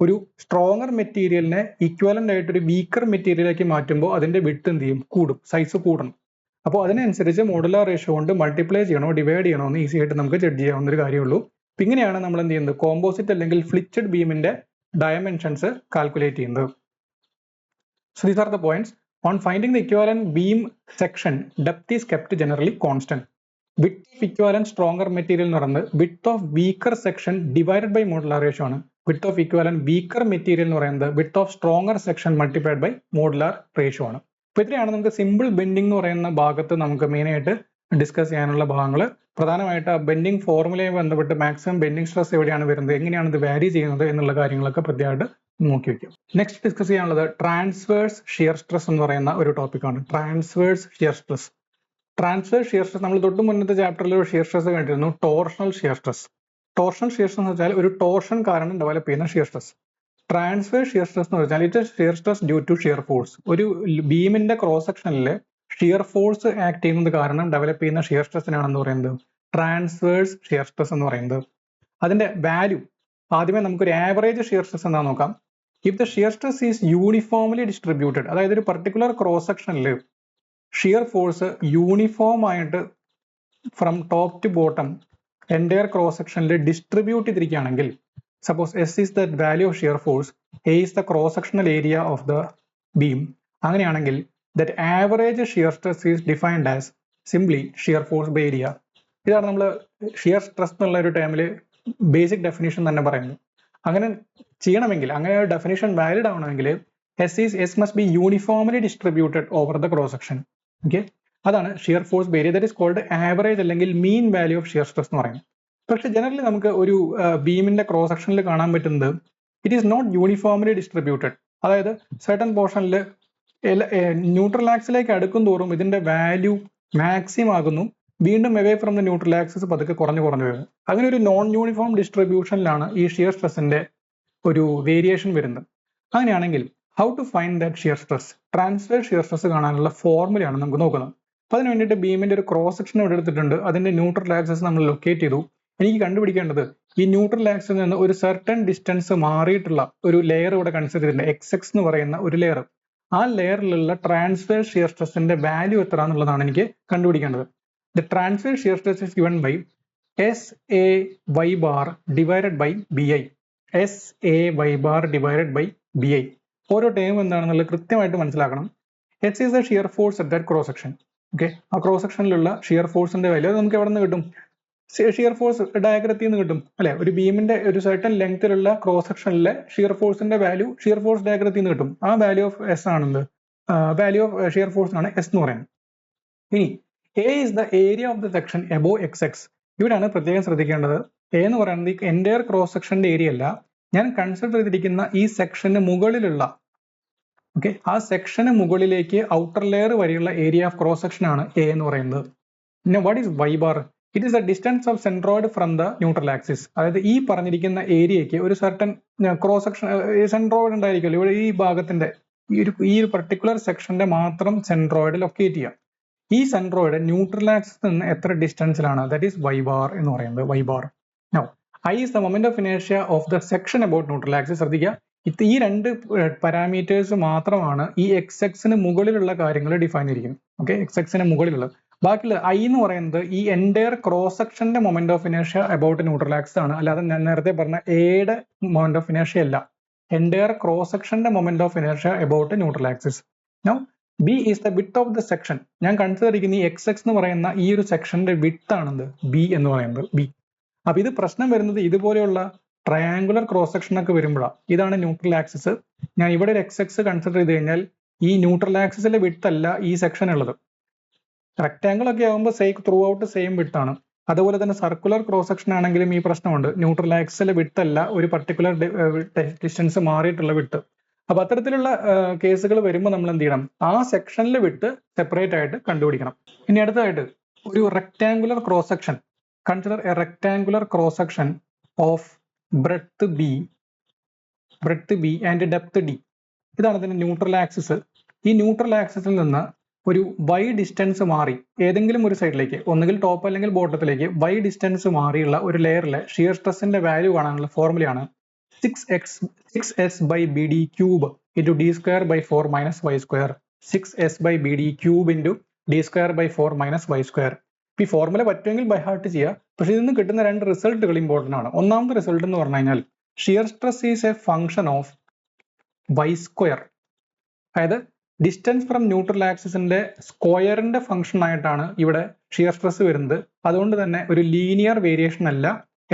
ഒരു സ്ട്രോങ്ങർ മെറ്റീരിയലിനെ ഇക്വലന്റ് ആയിട്ട് ഒരു വീക്കർ മെറ്റീരിയലിലേക്ക് മാറ്റുമ്പോൾ അതിന്റെ വിഡ്ത്ത് എന്ത് ചെയ്യും? കൂടും, സൈസ് കൂടണം. അപ്പോൾ അതിനനുസരിച്ച് മോഡുലാർ റേഷ്യോ കൊണ്ട് മൾട്ടിപ്ലൈ ചെയ്യണോ ഡിവൈഡ് ചെയ്യണോ എന്ന് ഈസി ആയിട്ട് നമുക്ക് ജഡ്ജ് ചെയ്യാവുന്ന ഒരു കാര്യമുള്ളൂ. അപ്പം ഇങ്ങനെയാണ് നമ്മൾ എന്ത് ചെയ്യുന്നത്? കോമ്പോസിറ്റ് അല്ലെങ്കിൽ ഫ്ലിച്ചഡ് ബീമിന്റെ ഡയമെൻഷൻസ് കാൽക്കുലേറ്റ് ചെയ്യുന്നത്. So these are the points. On finding the equivalent beam section, depth is kept generally constant. Width of equivalent stronger material എന്ന് പറയുന്നത് width of weaker section divided by modular ratio ആണ്. Width of equivalent weaker material എന്ന് പറയുന്നത് width of stronger section multiplied by modular ratio ആണ്. അപ്പോൾ ഇത്രയാണ് നമുക്ക് simple bending എന്ന് പറയുന്ന ഭാഗത്ത് നമുക്ക് മെയിനായിട്ട് ഡിസ്കസ് ചെയ്യാനുള്ള ഭാഗങ്ങൾ. പ്രധാനമായിട്ട് ബെൻഡിങ് ഫോർമുലയുമായി ബന്ധപ്പെട്ട് മാക്സിമം ബെൻഡിങ് സ്ട്രെസ് എവിടെയാണ് വരുന്നത്, എങ്ങനെയാണ് ഇത് വാരി ചെയ്യുന്നത് എന്നുള്ള കാര്യങ്ങളൊക്കെ പ്രത്യേകമായിട്ട് നോക്കി വെക്കും. നെക്സ്റ്റ് ഡിസ്കസ് ചെയ്യാനുള്ളത് ട്രാൻസ്വേഴ്സ് ഷിയർ സ്ട്രെസ് എന്ന് പറയുന്ന ഒരു ടോപ്പിക്കാണ്. Transverse shear stress. Transverse shear stress നമ്മൾ തൊട്ട് മുന്നത്തെ ചാപ്റ്ററിൽ ഒരു ഷിയർ സ്ട്രെസ് കണ്ടിരുന്നു, torsional shear stress. Torsional shear stress എന്ന് വെച്ചാൽ ഒരു ടോർഷൻ കാരണം ഡെവലപ്പ് ചെയ്യുന്ന shear stress. Transverse shear stress എന്ന് വെച്ചാൽ it shear stress due to shear force. ഒരു ബീമിന്റെ ക്രോസ് സെക്ഷനിൽ ഷിയർ ഫോഴ്സ് ആക്ട് ചെയ്യുന്നത് കാരണം ഡെവലപ്പ് ചെയ്യുന്ന ഷിയർ സ്ട്രെസ്സിനാണെന്ന് പറയുന്നത് ട്രാൻസ്വേഴ്സ് ഷിയർ സ്ട്രെസ് എന്ന് പറയുന്നത്. അതിന്റെ വാല്യൂ ആദ്യമേ നമുക്കൊരു ആവറേജ് ഷിയർ സ്ട്രെസ് എന്താ നോക്കാം. If the shear stress is uniformly distributed, അതായത് ഒരു പർട്ടിക്കുലർ ക്രോസ് സെക്ഷനിൽ ഷിയർ ഫോഴ്സ് യൂണിഫോം ആയിട്ട് from top to bottom entire cross സെക്ഷനിൽ ഡിസ്ട്രിബ്യൂട്ട് ചെയ്തിരിക്കുകയാണെങ്കിൽ, suppose S is the value of shear force, A is the cross sectional area of the beam, അങ്ങനെയാണെങ്കിൽ that average shear stress is defined as simply shear force by area. ഇതാണ് നമ്മൾ shear stress എന്നുള്ള ഒരു ടേമിൽ basic definition തന്നെ പറയുന്നത്. അങ്ങനെ ചെയ്യണമെങ്കിൽ, അങ്ങനെ ഒരു ഡെഫിനിഷൻ വാലിഡ് ആവണമെങ്കിൽ S must be uniformly distributed over the cross section. Okay, അതാണ് shear force by area. That is called average അല്ലെങ്കിൽ mean value of shear stress എന്ന് പറയുന്നത്. പക്ഷെ ജനറലി നമുക്ക് ഒരു ബീമിന്റെ ക്രോസ് സെക്ഷനിൽ കാണാൻ പറ്റുന്നത് it is not uniformly distributed. അതായത് സർട്ടൻ പോർഷനിൽ ന്യൂട്രൽ ആക്സിലേക്ക് അടുക്കും തോറും ഇതിന്റെ വാല്യൂ മാക്സിമം ആകുന്നു, വീണ്ടും away from the neutral axis പതുക്കെ കുറഞ്ഞു വരുന്നു. അങ്ങനെ ഒരു നോൺ യൂണിഫോം ഡിസ്ട്രിബ്യൂഷനിലാണ് ഈ ഷിയർ സ്ട്രെസ്സിന്റെ ഒരു വേരിയേഷൻ വരുന്നത്. അങ്ങനെയാണെങ്കിൽ how to find that shear stress, transverse shear stress കാണാനുള്ള ഫോർമുലയാണ് നമുക്ക് നോക്കുന്നത്. അപ്പോൾ അതിന് വേണ്ടിയിട്ട് ബീമിന്റെ ഒരു ക്രോസ് സെക്ഷൻ ഇവിടെ എടുത്തിട്ടുണ്ട്, അതിന്റെ ന്യൂട്രൽ ആക്സിസ് നമ്മൾ ലൊക്കേറ്റ് ചെയ്തു. എനിക്ക് കണ്ടുപിടിക്കേണ്ടത് ഈ ന്യൂട്രൽ ആക്സിൽ നിന്ന് ഒരു സർട്ടൺ ഡിസ്റ്റൻസ് മാറിയിട്ടുള്ള ഒരു ലെയർ ഇവിടെ കൺസിഡർ ചെയ്തിട്ടുണ്ട്, എക്സ് എന്ന് പറയുന്ന ഒരു ലെയർ. ആ ലെയറിലുള്ള ട്രാൻസ്വേഴ്സ് ഷിയർ സ്ട്രെസ്സിന്റെ വാല്യൂ എത്ര എന്നുള്ളതാണ് എനിക്ക് കണ്ടുപിടിക്കേണ്ടത്. The transverse shear stress is given by SAY bar divided by BI. SAY bar divided by BI. ഓരോ ടേം എന്താണെന്നുള്ളത് കൃത്യമായിട്ട് മനസ്സിലാക്കണം. S is the shear force at that cross section. Okay, ആ ക്രോസ് സെക്ഷനിലുള്ള ഷിയർ ഫോഴ്സിന്റെ വാല്യൂ അത് നമുക്ക് എവിടെ നിന്ന് കിട്ടും? ഷിയർ ഫോഴ്സ് ഡയഗ്രത്തിൽ നിന്ന് കിട്ടും അല്ലെ. ഒരു ബീമിന്റെ ഒരു സർട്ടൻ ലെങ്തിലുള്ള ക്രോസ് സെക്ഷനിലെ ഷിയർ ഫോഴ്സിന്റെ വാല്യൂ ഷിയർ ഫോഴ്സ് ഡയഗ്രത്തിൽ നിന്ന് കിട്ടും. ആ വാല്യൂ ഓഫ് എസ് ആണെന്ത്, വാല്യൂ ഓഫ് ഷിയർ ഫോഴ്സ് ആണ് എസ് എന്ന് പറയുന്നത്. ഇനി A is the area of the section above XX. ഇവിടെയാണ് പ്രത്യേകം ശ്രദ്ധിക്കേണ്ടത്. എ എന്ന് പറയുന്നത് ഈ എൻറ്റയർ ക്രോസ് സെക്ഷന്റെ ഏരിയ അല്ല, ഞാൻ കൺസിഡർ ചെയ്തിരിക്കുന്ന ഈ സെക്ഷന് മുകളിലുള്ള, ഓക്കെ, ആ സെക്ഷന് മുകളിലേക്ക് ഔട്ടർ ലെയർ വരെയുള്ള ഏരിയ ഓഫ് ക്രോസ് സെക്ഷൻ ആണ് എ എന്ന് പറയുന്നത്. പിന്നെ what is y bar? It is the distance of centroid from the neutral axis. അതായത് ഈ പറഞ്ഞിരിക്കുന്ന ഏരിയയ്ക്ക് ഒരു സർട്ടൻ ക്രോസ് സെക്ഷൻ സെൻട്രോയിഡ് ഉണ്ടായിരിക്കുമല്ലോ, ഇവിടെ ഈ ഭാഗത്തിന്റെ ഈ ഒരു പർട്ടിക്കുലർ സെക്ഷന്റെ മാത്രം സെൻട്രോയിഡ് ലൊക്കേറ്റ് ചെയ്യാം. ഈ സെൻട്രോയിഡ് ന്യൂട്രൽ ആക്സിൽ നിന്ന് എത്ര ഡിസ്റ്റൻസിലാണ്, ദാറ്റ് ഈസ് വൈ ബാർ എന്ന് പറയുന്നത്. Y bar. Now I is the moment of inertia of the section about neutral axis. ശ്രദ്ധിക്കുക, ഈ രണ്ട് പാരാമീറ്റേഴ്സ് മാത്രമാണ് ഈ എക്സിന് മുകളിലുള്ള കാര്യങ്ങൾ ഡിഫൈൻ ചെയ്തിരിക്കുന്നത്. ഓക്കെ, എക്സിന് മുകളിലുള്ളത്. ബാക്കിയുള്ള ഐ എന്ന് പറയുന്നത് ഈ എൻറ്റയർ ക്രോസ് സെക്ഷന്റെ moment of inertia about neutral axis ആണ്, അല്ലാതെ ഞാൻ നേരത്തെ പറഞ്ഞ എയുടെ മൊമെന്റ് ഓഫ് ഇനേർഷ്യ അല്ല. എൻറ്റയർ ക്രോസ് സെക്ഷന്റെ moment of inertia about neutral axis. Now B is the width of the section. ഞാൻ കൺസിഡർ ചെയ്യുന്ന ഈ എക്സ് എന്ന് പറയുന്ന ഈ ഒരു സെക്ഷന്റെ വിഡ്ത്ത് ആണെന്ത്, ബി എന്ന് പറയുന്നത്, ബി. അപ്പൊ ഇത് പ്രശ്നം വരുന്നത് ഇതുപോലെയുള്ള ട്രയാങ്കുലർ ക്രോസ് സെക്ഷൻ ഒക്കെ വരുമ്പോഴാണ്. ഇതാണ് ന്യൂട്രൽ ആക്സിസ്. ഞാൻ ഇവിടെ ഒരു എക്സ് കൺസിഡർ ചെയ്ത് കഴിഞ്ഞാൽ ഈ ന്യൂട്രൽ ആക്സിസിലെ വിഡ്ത്ത് അല്ല ഈ സെക്ഷൻ ഉള്ളത്. റെക്ടാങ്കിൾ ഒക്കെ ആകുമ്പോൾ ത്രൂ ഔട്ട് സെയിം വിഡ്ത്ത് ആണ്. അതുപോലെ തന്നെ സർക്കുലർ ക്രോസ് സെക്ഷൻ ആണെങ്കിലും ഈ പ്രശ്നമുണ്ട്, ന്യൂട്രൽ ആക്സിസിലെ വിഡ്ത്ത് അല്ല ഒരു പർട്ടിക്കുലർ ഡിസ്റ്റൻസ് മാറിയിട്ടുള്ള വിഡ്ത്ത്. അപ്പൊ അത്തരത്തിലുള്ള കേസുകൾ വരുമ്പോൾ നമ്മൾ എന്ത് ചെയ്യണം, ആ സെക്ഷനിൽ വിട്ട് സെപ്പറേറ്റ് ആയിട്ട് കണ്ടുപിടിക്കണം. ഇനി അടുത്തതായിട്ട് ഒരു rectangular cross section, consider A rectangular cross section of breadth B and depth D. ഇതാണ് ഇതിന്റെ ന്യൂട്രൽ ആക്സിസ്. ഈ ന്യൂട്രൽ ആക്സിസിൽ നിന്ന് ഒരു വൈ ഡിസ്റ്റൻസ് മാറി ഏതെങ്കിലും ഒരു സൈഡിലേക്ക്, ഒന്നുകിൽ ടോപ്പ് അല്ലെങ്കിൽ ബോട്ടത്തിലേക്ക് വൈ ഡിസ്റ്റൻസ് മാറിയുള്ള ഒരു ലെയറിലെ ഷിയർ സ്ട്രെസ്സിന്റെ വാല്യൂ കാണാനുള്ള ഫോർമുലയാണ് 6s by bd cube into d square by 4 minus y square. 6s by bd cube into d square by 4 minus y square. ഈ ഫോർമുല പറ്റുമെങ്കിൽ ബൈ ഹാർട്ട് ചെയ്യുക. പക്ഷെ ഇതിൽ നിന്ന് കിട്ടുന്ന രണ്ട് റിസൾട്ടുകൾ ഇമ്പോർട്ടൻ്റ് ആണ്. ഒന്നാമത്തെ റിസൾട്ട് എന്ന് പറഞ്ഞു കഴിഞ്ഞാൽ shear stress is a function of y square. അതായത് ഡിസ്റ്റൻസ് ഫ്രം ന്യൂട്രൽ ആക്സിസിന്റെ സ്ക്വയറിന്റെ ഫംഗ്ഷൻ ആയിട്ടാണ് ഇവിടെ ഷിയർ സ്ട്രെസ് വരുന്നത്. അതുകൊണ്ട് തന്നെ ഒരു ലീനിയർ വേരിയേഷൻ അല്ല,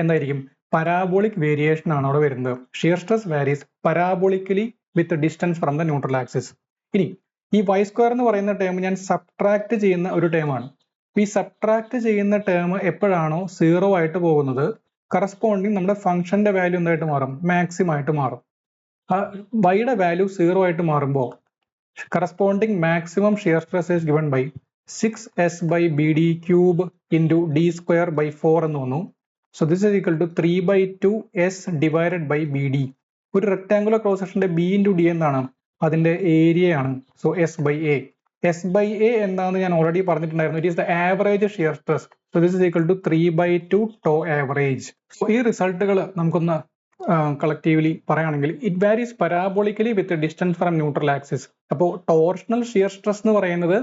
എന്തായിരിക്കും, പരാബോളിക് വേരിയേഷൻ ആണ് അവിടെ വരുന്നത്. Shear stress varies parabolically with distance from the neutral axis. ഇനി ഈ വൈ സ്ക്വയർ എന്ന് പറയുന്ന ടേം ഞാൻ സബ്ട്രാക്ട് ചെയ്യുന്ന ഒരു ടേമാണ്. ഈ സബ്ട്രാക്ട് ചെയ്യുന്ന ടേം എപ്പോഴാണോ 0 ആയിട്ട് പോകുന്നത്, കറസ്പോണ്ടിങ് നമ്മുടെ ഫംഗ്ഷന്റെ വാല്യൂ എന്തായിട്ട് മാറും, മാക്സിമം ആയിട്ട് മാറും. ആ വൈയുടെ വാല്യൂ 0 ആയിട്ട് മാറുമ്പോൾ corresponding maximum shear stress is given by 6s by bd cube into d square by 4 എന്ന് വന്നു. So this is equal to 3/2s divided by bd. ഒരു റെക്ടാങ്കുലർ ക്രോസ് സെക്ഷന്റെ b into d എന്താണ്? അതിന്റെ ഏരിയ ആണ്. So S by A. S by A എന്താണെന്ന് ഞാൻ already പറഞ്ഞിട്ടുണ്ടായിരുന്നു. It is the average shear stress. So this is equal to 3/2 tau average. So ഈ റിസൾട്ടുകൾ നമുക്കൊന്ന് കളക്റ്റീവ്ലി പറയുകയാണെങ്കിൽ it varies parabolically with distance from neutral axis. അപ്പോൾ torsional shear stress എന്ന് പറയുന്നത്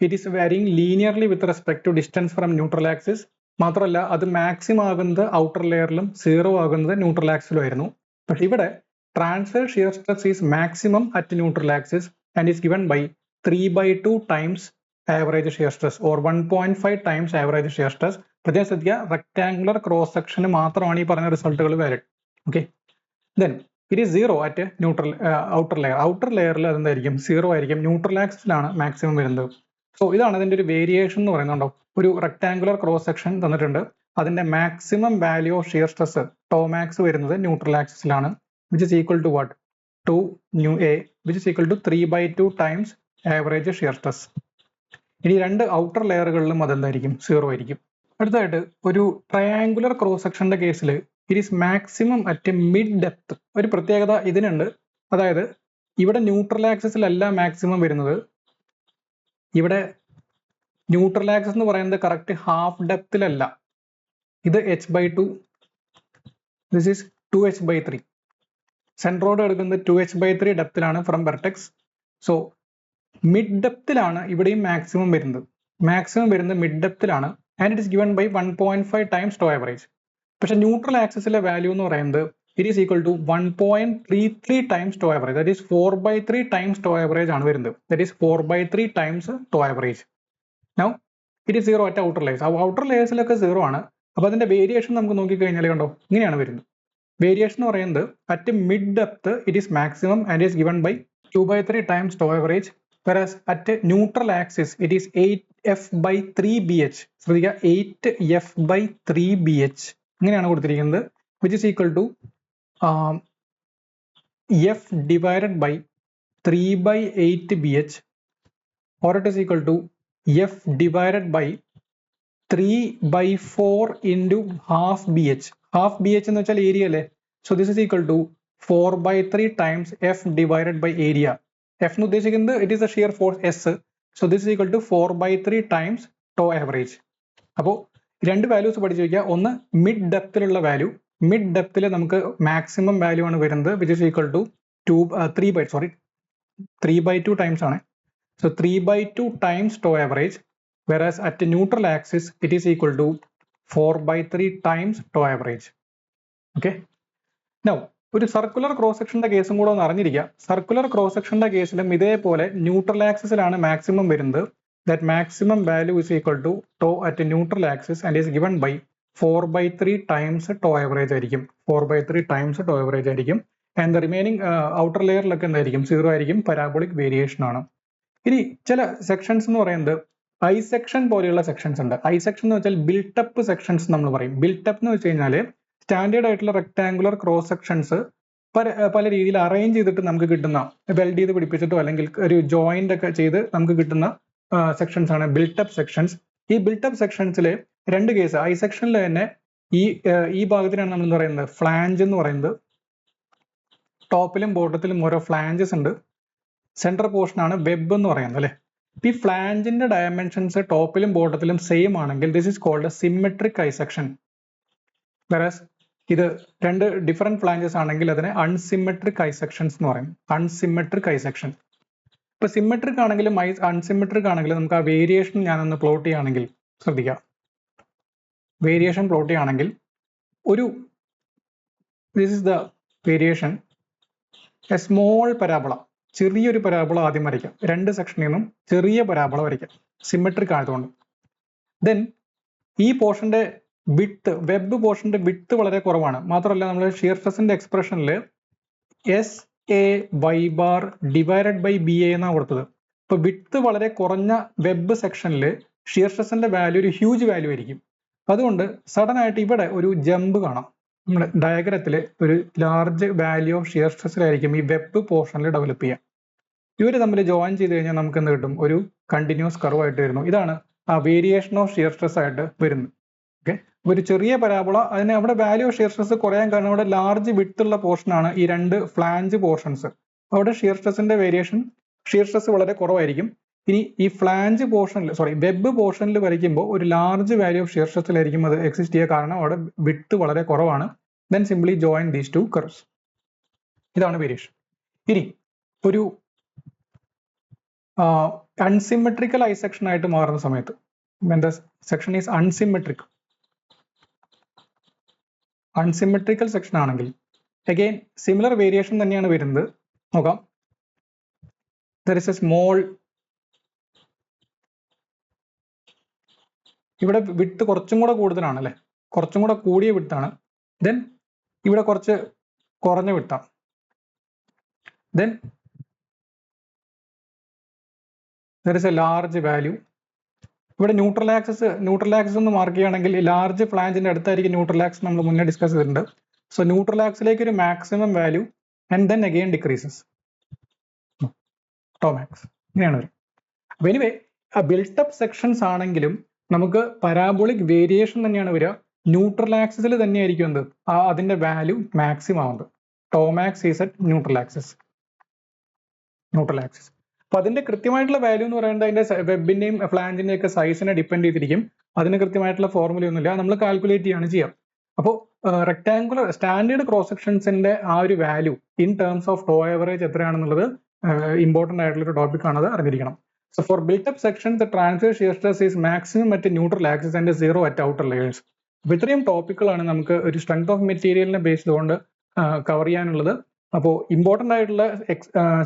it is varying linearly with respect to distance from neutral axis. മാത്രമല്ല അത് maximum ആകുന്നത് ഔട്ടർ ലെയറിലും സീറോ ആകുന്നത് ന്യൂട്രൽ ആക്സിലും ആയിരുന്നു. പക്ഷെ ഇവിടെ transverse shear stress is maximum at neutral axis and is given by 3/2 times average shear stress or 1.5 times average shear stress. പ്രത്യേകം ശ്രദ്ധിക്കുക, rectangular cross സെക്ഷന് മാത്രമാണ് ഈ പറഞ്ഞ റിസൾട്ടുകൾ valid. Okay, then it is zero at neutral outer layer. Outer ലെയറിൽ അതെന്തായിരിക്കും? Zero ആയിരിക്കും. Neutral ആക്സിസിലാണ് മാക്സിമം വരുന്നത്. സോ ഇതാണ് അതിന്റെ ഒരു വേരിയേഷൻ എന്ന് പറയുന്നുണ്ടോ. ഒരു റെക്ടാങ്കുലർ ക്രോസ് സെക്ഷൻ തന്നിട്ടുണ്ട്, അതിന്റെ maximum value of shear stress tau max വരുന്നത് neutral ആക്സിസിലാണ്, which is equal to what? 2 nu a, which is equal to 3/2 times average shear stress. ഇനി രണ്ട് ഔട്ടർ ലെയറുകളിലും അതെന്തായിരിക്കും? സീറോ ആയിരിക്കും. അടുത്തതായിട്ട് ഒരു ട്രയാങ്കുലർ ക്രോസ് സെക്ഷന്റെ കേസിൽ it is maximum at mid depth. ഒരു പ്രത്യേകത ഇതിനുണ്ട്, അതായത് ഇവിടെ ന്യൂട്രൽ ആക്സിസിലല്ല മാക്സിമം വരുന്നത്. ഇവിടെ ന്യൂട്രൽ ആക്സിസ് എന്ന് പറയുന്നത് കറക്റ്റ് ഹാഫ് ഡെപ്തിലല്ല. ഇത് h/2, this is 2h/3. Centroid എടുക്കുന്നത് 2h/3 ഡെപ്തിലാണ് ഫ്രം വെർട്ടെക്സ്. സോ മിഡ് ഡെപ്തിലാണ് ഇവിടെയും മാക്സിമം വരുന്നത്. മാക്സിമം വരുന്നത് മിഡ് ഡെപ്തിലാണ് and it is given by 1.5 times tau average. പക്ഷെ ന്യൂട്രൽ ആക്സിസിലെ വാല്യൂ എന്ന് പറയുന്നത് it is equal to 1.33 times tau average. That is 4/3 times tau average ആണ് വരുന്നത്. That is 4/3 times tau average. Now it is zero at outer layers. Outer ലെയേഴ്സിലൊക്കെ zero ആണ്. അപ്പോൾ അതിന്റെ വേരിയേഷൻ നമുക്ക് നോക്കിക്കഴിഞ്ഞാൽ കണ്ടോ, ഇങ്ങനെയാണ് വരുന്നത്. വേരിയേഷൻ എന്ന് പറയുന്നത് at mid depth it is maximum and is given by 2/3 times tau average. whereas at neutral axis it is 8f/3bh. ശ്രദ്ധിക്കുക, 8f/3bh ഇങ്ങനെയാണ് കൊടുത്തിരിക്കുന്നത്, which is equal to f divided by 3/8bh or it is equal to f divided by 3/4 into half bh. Half B H എന്ന് വെച്ചാൽ area അല്ലേ. So this is equal to 4/3 times F divided by area. F എന്ന് ഉദ്ദേശിക്കുന്നത് it is a shear force S. So this is equal to 4/3 times tau average. അപ്പോൾ രണ്ട് values പഠിച്ചു വയ്ക്കുക. ഒന്ന് മിഡ് ഡെപ്തിലുള്ള വാല്യൂ. മിഡ് ഡെപ്തിൽ നമുക്ക് മാക്സിമം വാല്യൂ ആണ് വരുന്നത്, which is equal to 3/2 times ആണ്. So 3/2 times tau average. whereas at neutral axis it is equal to 4/3 times tau average. Okay, now ഒരു സർക്കുലർ ക്രോസ് സെക്ഷന്റെ കേസും കൂടെ ഒന്ന് അറിഞ്ഞിരിക്കുക. സർക്കുലർ ക്രോസ് സെക്ഷന്റെ കേസിലും ഇതേപോലെ ന്യൂട്രൽ ആക്സിസിലാണ് മാക്സിമം വരുന്നത്. That maximum value is equal to tau at neutral axis and is given by 4/3 times tau average ആയിരിക്കും. 4/3 ടൈംസ് ടോ ആവറേജ് ആയിരിക്കും. ആൻഡ് ദ റിമൈനിങ് ഔട്ടർ ലെയറിലൊക്കെ എന്തായിരിക്കും? സീറോ ആയിരിക്കും. പരാബോളിക് വേരിയേഷൻ ആണ്. ഇനി ചില സെക്ഷൻസ് എന്ന് പറയുന്നത് ഐ സെക്ഷൻ പോലെയുള്ള സെക്ഷൻസ് ഉണ്ട്. ഐ സെക്ഷൻ എന്ന് വെച്ചാൽ ബിൽട്ടപ്പ് സെക്ഷൻസ് നമ്മൾ പറയും. ബിൽട്ടപ്പ് എന്ന് വെച്ച് കഴിഞ്ഞാൽ സ്റ്റാൻഡേർഡ് ആയിട്ടുള്ള റെക്ടാങ്കുലർ ക്രോസ് സെക്ഷൻസ് പല രീതിയിൽ അറേഞ്ച് ചെയ്തിട്ട് നമുക്ക് കിട്ടുന്ന, വെൽഡ് ചെയ്ത് പിടിപ്പിച്ചിട്ടോ അല്ലെങ്കിൽ ഒരു ജോയിന്റ് ഒക്കെ ചെയ്ത് നമുക്ക് കിട്ടുന്ന സെക്ഷൻസ് ആണ് ബിൽട്ടപ്പ് സെക്ഷൻസ്. ഈ ബിൽട്ടപ്പ് സെക്ഷൻസിൽ രണ്ട് കേസ്. ഐ സെക്ഷനിൽ തന്നെ ഈ ഭാഗത്തിനാണ് നമ്മൾ പറയുന്നത് ഫ്ലാഞ്ച് എന്ന് പറയുന്നത്. ടോപ്പിലും ബോട്ടത്തിലും ഓരോ ഫ്ലാഞ്ചസ് ഉണ്ട്. സെൻട്രൽ പോർഷൻ ആണ് വെബ് എന്ന് പറയുന്നത് അല്ലെ. ഈ ഫ്ലാഞ്ചിന്റെ ഡയമെൻഷൻസ് ടോപ്പിലും ബോട്ടത്തിലും സെയിം ആണെങ്കിൽ this is called symmetric I section. Whereas ഇത് രണ്ട് ഡിഫറെന്റ് ഫ്ലാഞ്ചസ് ആണെങ്കിൽ അതിനെ അൺസിമെട്രിക് ഐ സെക്ഷൻസ് എന്ന് പറയും. Unsymmetric I section. ഇപ്പൊ സിമെട്രിക് ആണെങ്കിലും അൺസിമെട്രിക് ആണെങ്കിലും നമുക്ക് ആ വേരിയേഷൻ ഞാനൊന്ന് പ്ലോട്ട് ചെയ്യുകയാണെങ്കിൽ ശ്രദ്ധിക്കുക. വേരിയേഷൻ പ്ലോട്ട് ചെയ്യുകയാണെങ്കിൽ ഒരു this is the variation, A small parabola, ചെറിയൊരു പരാബോള ആദ്യം വരയ്ക്കാം. രണ്ട് സെക്ഷനിൽ നിന്നും ചെറിയ പരാബോള വരയ്ക്കാം, സിമെട്രിക് ആയതുകൊണ്ട്. ദെൻ ഈ പോർഷന്റെ വിഡ്ത്ത്, വെബ് പോർഷന്റെ വിഡ്ത്ത് വളരെ കുറവാണ്. മാത്രമല്ല നമ്മൾ ഷിയർ സ്ട്രെസിന്റെ എക്സ്പ്രഷനിൽ SA/y bar divided by BA എന്നാണ് കൊടുത്തത്. ഇപ്പൊ വിഡ്ത്ത് വളരെ കുറഞ്ഞ വെബ് സെക്ഷനിൽ ഷിയർ സ്ട്രെസിന്റെ വാല്യൂ ഒരു ഹ്യൂജ് വാല്യൂ ആയിരിക്കും. അതുകൊണ്ട് സഡൻ ആയിട്ട് ഇവിടെ ഒരു ജമ്പ് കാണാം. നമ്മുടെ ഡയഗ്രത്തിൽ ഒരു ലാർജ് വാല്യൂ ഓഫ് ഷിയർ സ്ട്രെസ്സിലായിരിക്കും ഈ വെബ് പോർഷനിൽ ഡെവലപ്പ് ചെയ്യുക. ഇവർ തമ്മിൽ ജോയിൻ ചെയ്ത് കഴിഞ്ഞാൽ നമുക്ക് എന്ത് കിട്ടും? ഒരു കണ്ടിന്യൂസ് കർവ് ആയിട്ട് വരുന്നു. ഇതാണ് ആ വേരിയേഷൻ ഓഫ് ഷിയർ സ്ട്രെസ് ആയിട്ട് വരുന്നത്. ഓക്കെ, ഒരു ചെറിയ പരാബോള, അതിന് അവിടെ വാല്യൂ ഓഫ് ഷിയർ സ്ട്രെസ് കുറയാൻ കാരണം അവിടെ ലാർജ് വിഡ്ത്തുള്ള പോർഷനാണ് ഈ രണ്ട് ഫ്ലാഞ്ച് പോർഷൻസ്. അവിടെ ഷിയർ സ്ട്രെസ്സിന്റെ വേരിയേഷൻ, ഷിയർ സ്ട്രെസ് വളരെ കുറവായിരിക്കും. ഇനി ഈ ഫ്ലാഞ്ച് പോർഷനിൽ, വെബ് പോർഷനിൽ വരയ്ക്കുമ്പോൾ ഒരു ലാർജ് വാല്യൂ ഓഫ് ഷിയർ സ്ട്രെസ്സിലായിരിക്കും അത് എക്സിസ്റ്റ് ചെയ്യുക, കാരണം അവിടെ വിഡ്ത്ത് വളരെ കുറവാണ്. Then simply join these two curves. ഇതാണ് വേരിയേഷൻ. ഇനി ഒരു അൺസിമെട്രിക്കൽ ഐ സെക്ഷൻ ആയിട്ട് മാറുന്ന സമയത്ത്, when the section is unsymmetrical section ആണെങ്കിൽ അഗെയിൻ സിമിലർ വേരിയേഷൻ തന്നെയാണ് വരുന്നത്. നോക്കാം, there is a small, ഇവിടെ വിഡ്ത്ത് കുറച്ചും കൂടെ കൂടുതലാണ് അല്ലെ, കുറച്ചും കൂടെ കൂടിയ വിഡ്ത്താണ്. ദെൻ ഇവിടെ കുറച്ച് കുറഞ്ഞ വിഡ്ത്താണ്. Then there is a large value. ഇവിടെ ന്യൂട്രൽ ആക്സസ് ഒന്ന് മാർക്ക് ചെയ്യുകയാണെങ്കിൽ ലാർജ് ഫ്ലാഞ്ചിന്റെ അടുത്തായിരിക്കും ന്യൂട്രൽ ആക്സ്, നമ്മൾ മുന്നേ ഡിസ്കസ് ചെയ്തിട്ടുണ്ട്. സോ ന്യൂട്രൽ ആക്സിലേക്ക് ഒരു maximum value and then again decreases tau max, ഇങ്ങനെയാണ് വരും. അപ്പൊ എനിവേ ബിൽട്ടപ്പ് സെക്ഷൻസ് ആണെങ്കിലും നമുക്ക് പരാബോളിക് വേരിയേഷൻ തന്നെയാണ് വരിക. ന്യൂട്രൽ ആക്സിസിൽ തന്നെയായിരിക്കും എന്ത് അതിന്റെ വാല്യൂ മാക്സിമം ആവുന്നത്. Tau max is at neutral axis. അപ്പൊ അതിന്റെ കൃത്യമായിട്ടുള്ള വാല്യൂ എന്ന് പറയുന്നത് അതിന്റെ വെബിന്റെയും ഫ്ലാഞ്ചിന്റെയും ഒക്കെ സൈസിനെ ഡിപ്പെൻഡ് ചെയ്തിരിക്കും. അതിന് കൃത്യമായിട്ടുള്ള ഫോർമുല ഒന്നുമില്ല, നമ്മൾ കാൽക്കുലേറ്റ് ചെയ്യാണ് ചെയ്യാം. അപ്പോൾ റെക്ടാങ്കുലർ സ്റ്റാൻഡേർഡ് ക്രോസ് സെക്ഷൻസിന്റെ ആ ഒരു value in terms of tau average എത്രയാണെന്നുള്ളത് ഇമ്പോർട്ടന്റ് ആയിട്ടുള്ള ഒരു ടോപ്പിക് ആണ്, അത് അറിഞ്ഞിരിക്കണം. So for built up section the transverse shear stress is maximum at neutral axis and zero at outer layers. അപ്പോൾ ഇത്രയും ടോപ്പിക്കുകളാണ് നമുക്ക് ഒരു സ്ട്രെങ്ത് ഓഫ് മെറ്റീരിയലിനെ ബേസ്ഡ് കൊണ്ട് കവർ ചെയ്യാനുള്ളത്. അപ്പോൾ ഇമ്പോർട്ടൻ്റ് ആയിട്ടുള്ള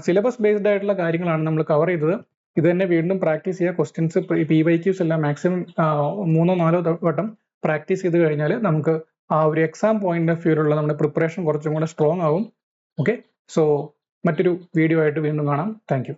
സിലബസ് ബേസ്ഡ് ആയിട്ടുള്ള കാര്യങ്ങളാണ് നമ്മൾ കവർ ചെയ്തത്. ഇത് തന്നെ വീണ്ടും പ്രാക്ടീസ് ചെയ്യുക. ക്വസ്റ്റ്യൻസ് PYQs എല്ലാം മാക്സിമം 3-4 വട്ടം പ്രാക്ടീസ് ചെയ്ത് കഴിഞ്ഞാൽ നമുക്ക് ആ ഒരു എക്സാം പോയിന്റ് ഓഫ് വ്യൂലുള്ള നമ്മുടെ പ്രിപ്പറേഷൻ കുറച്ചും കൂടെ സ്ട്രോങ് ആവും. ഓക്കെ, സോ മറ്റൊരു വീഡിയോ ആയിട്ട് വീണ്ടും കാണാം. Thank you.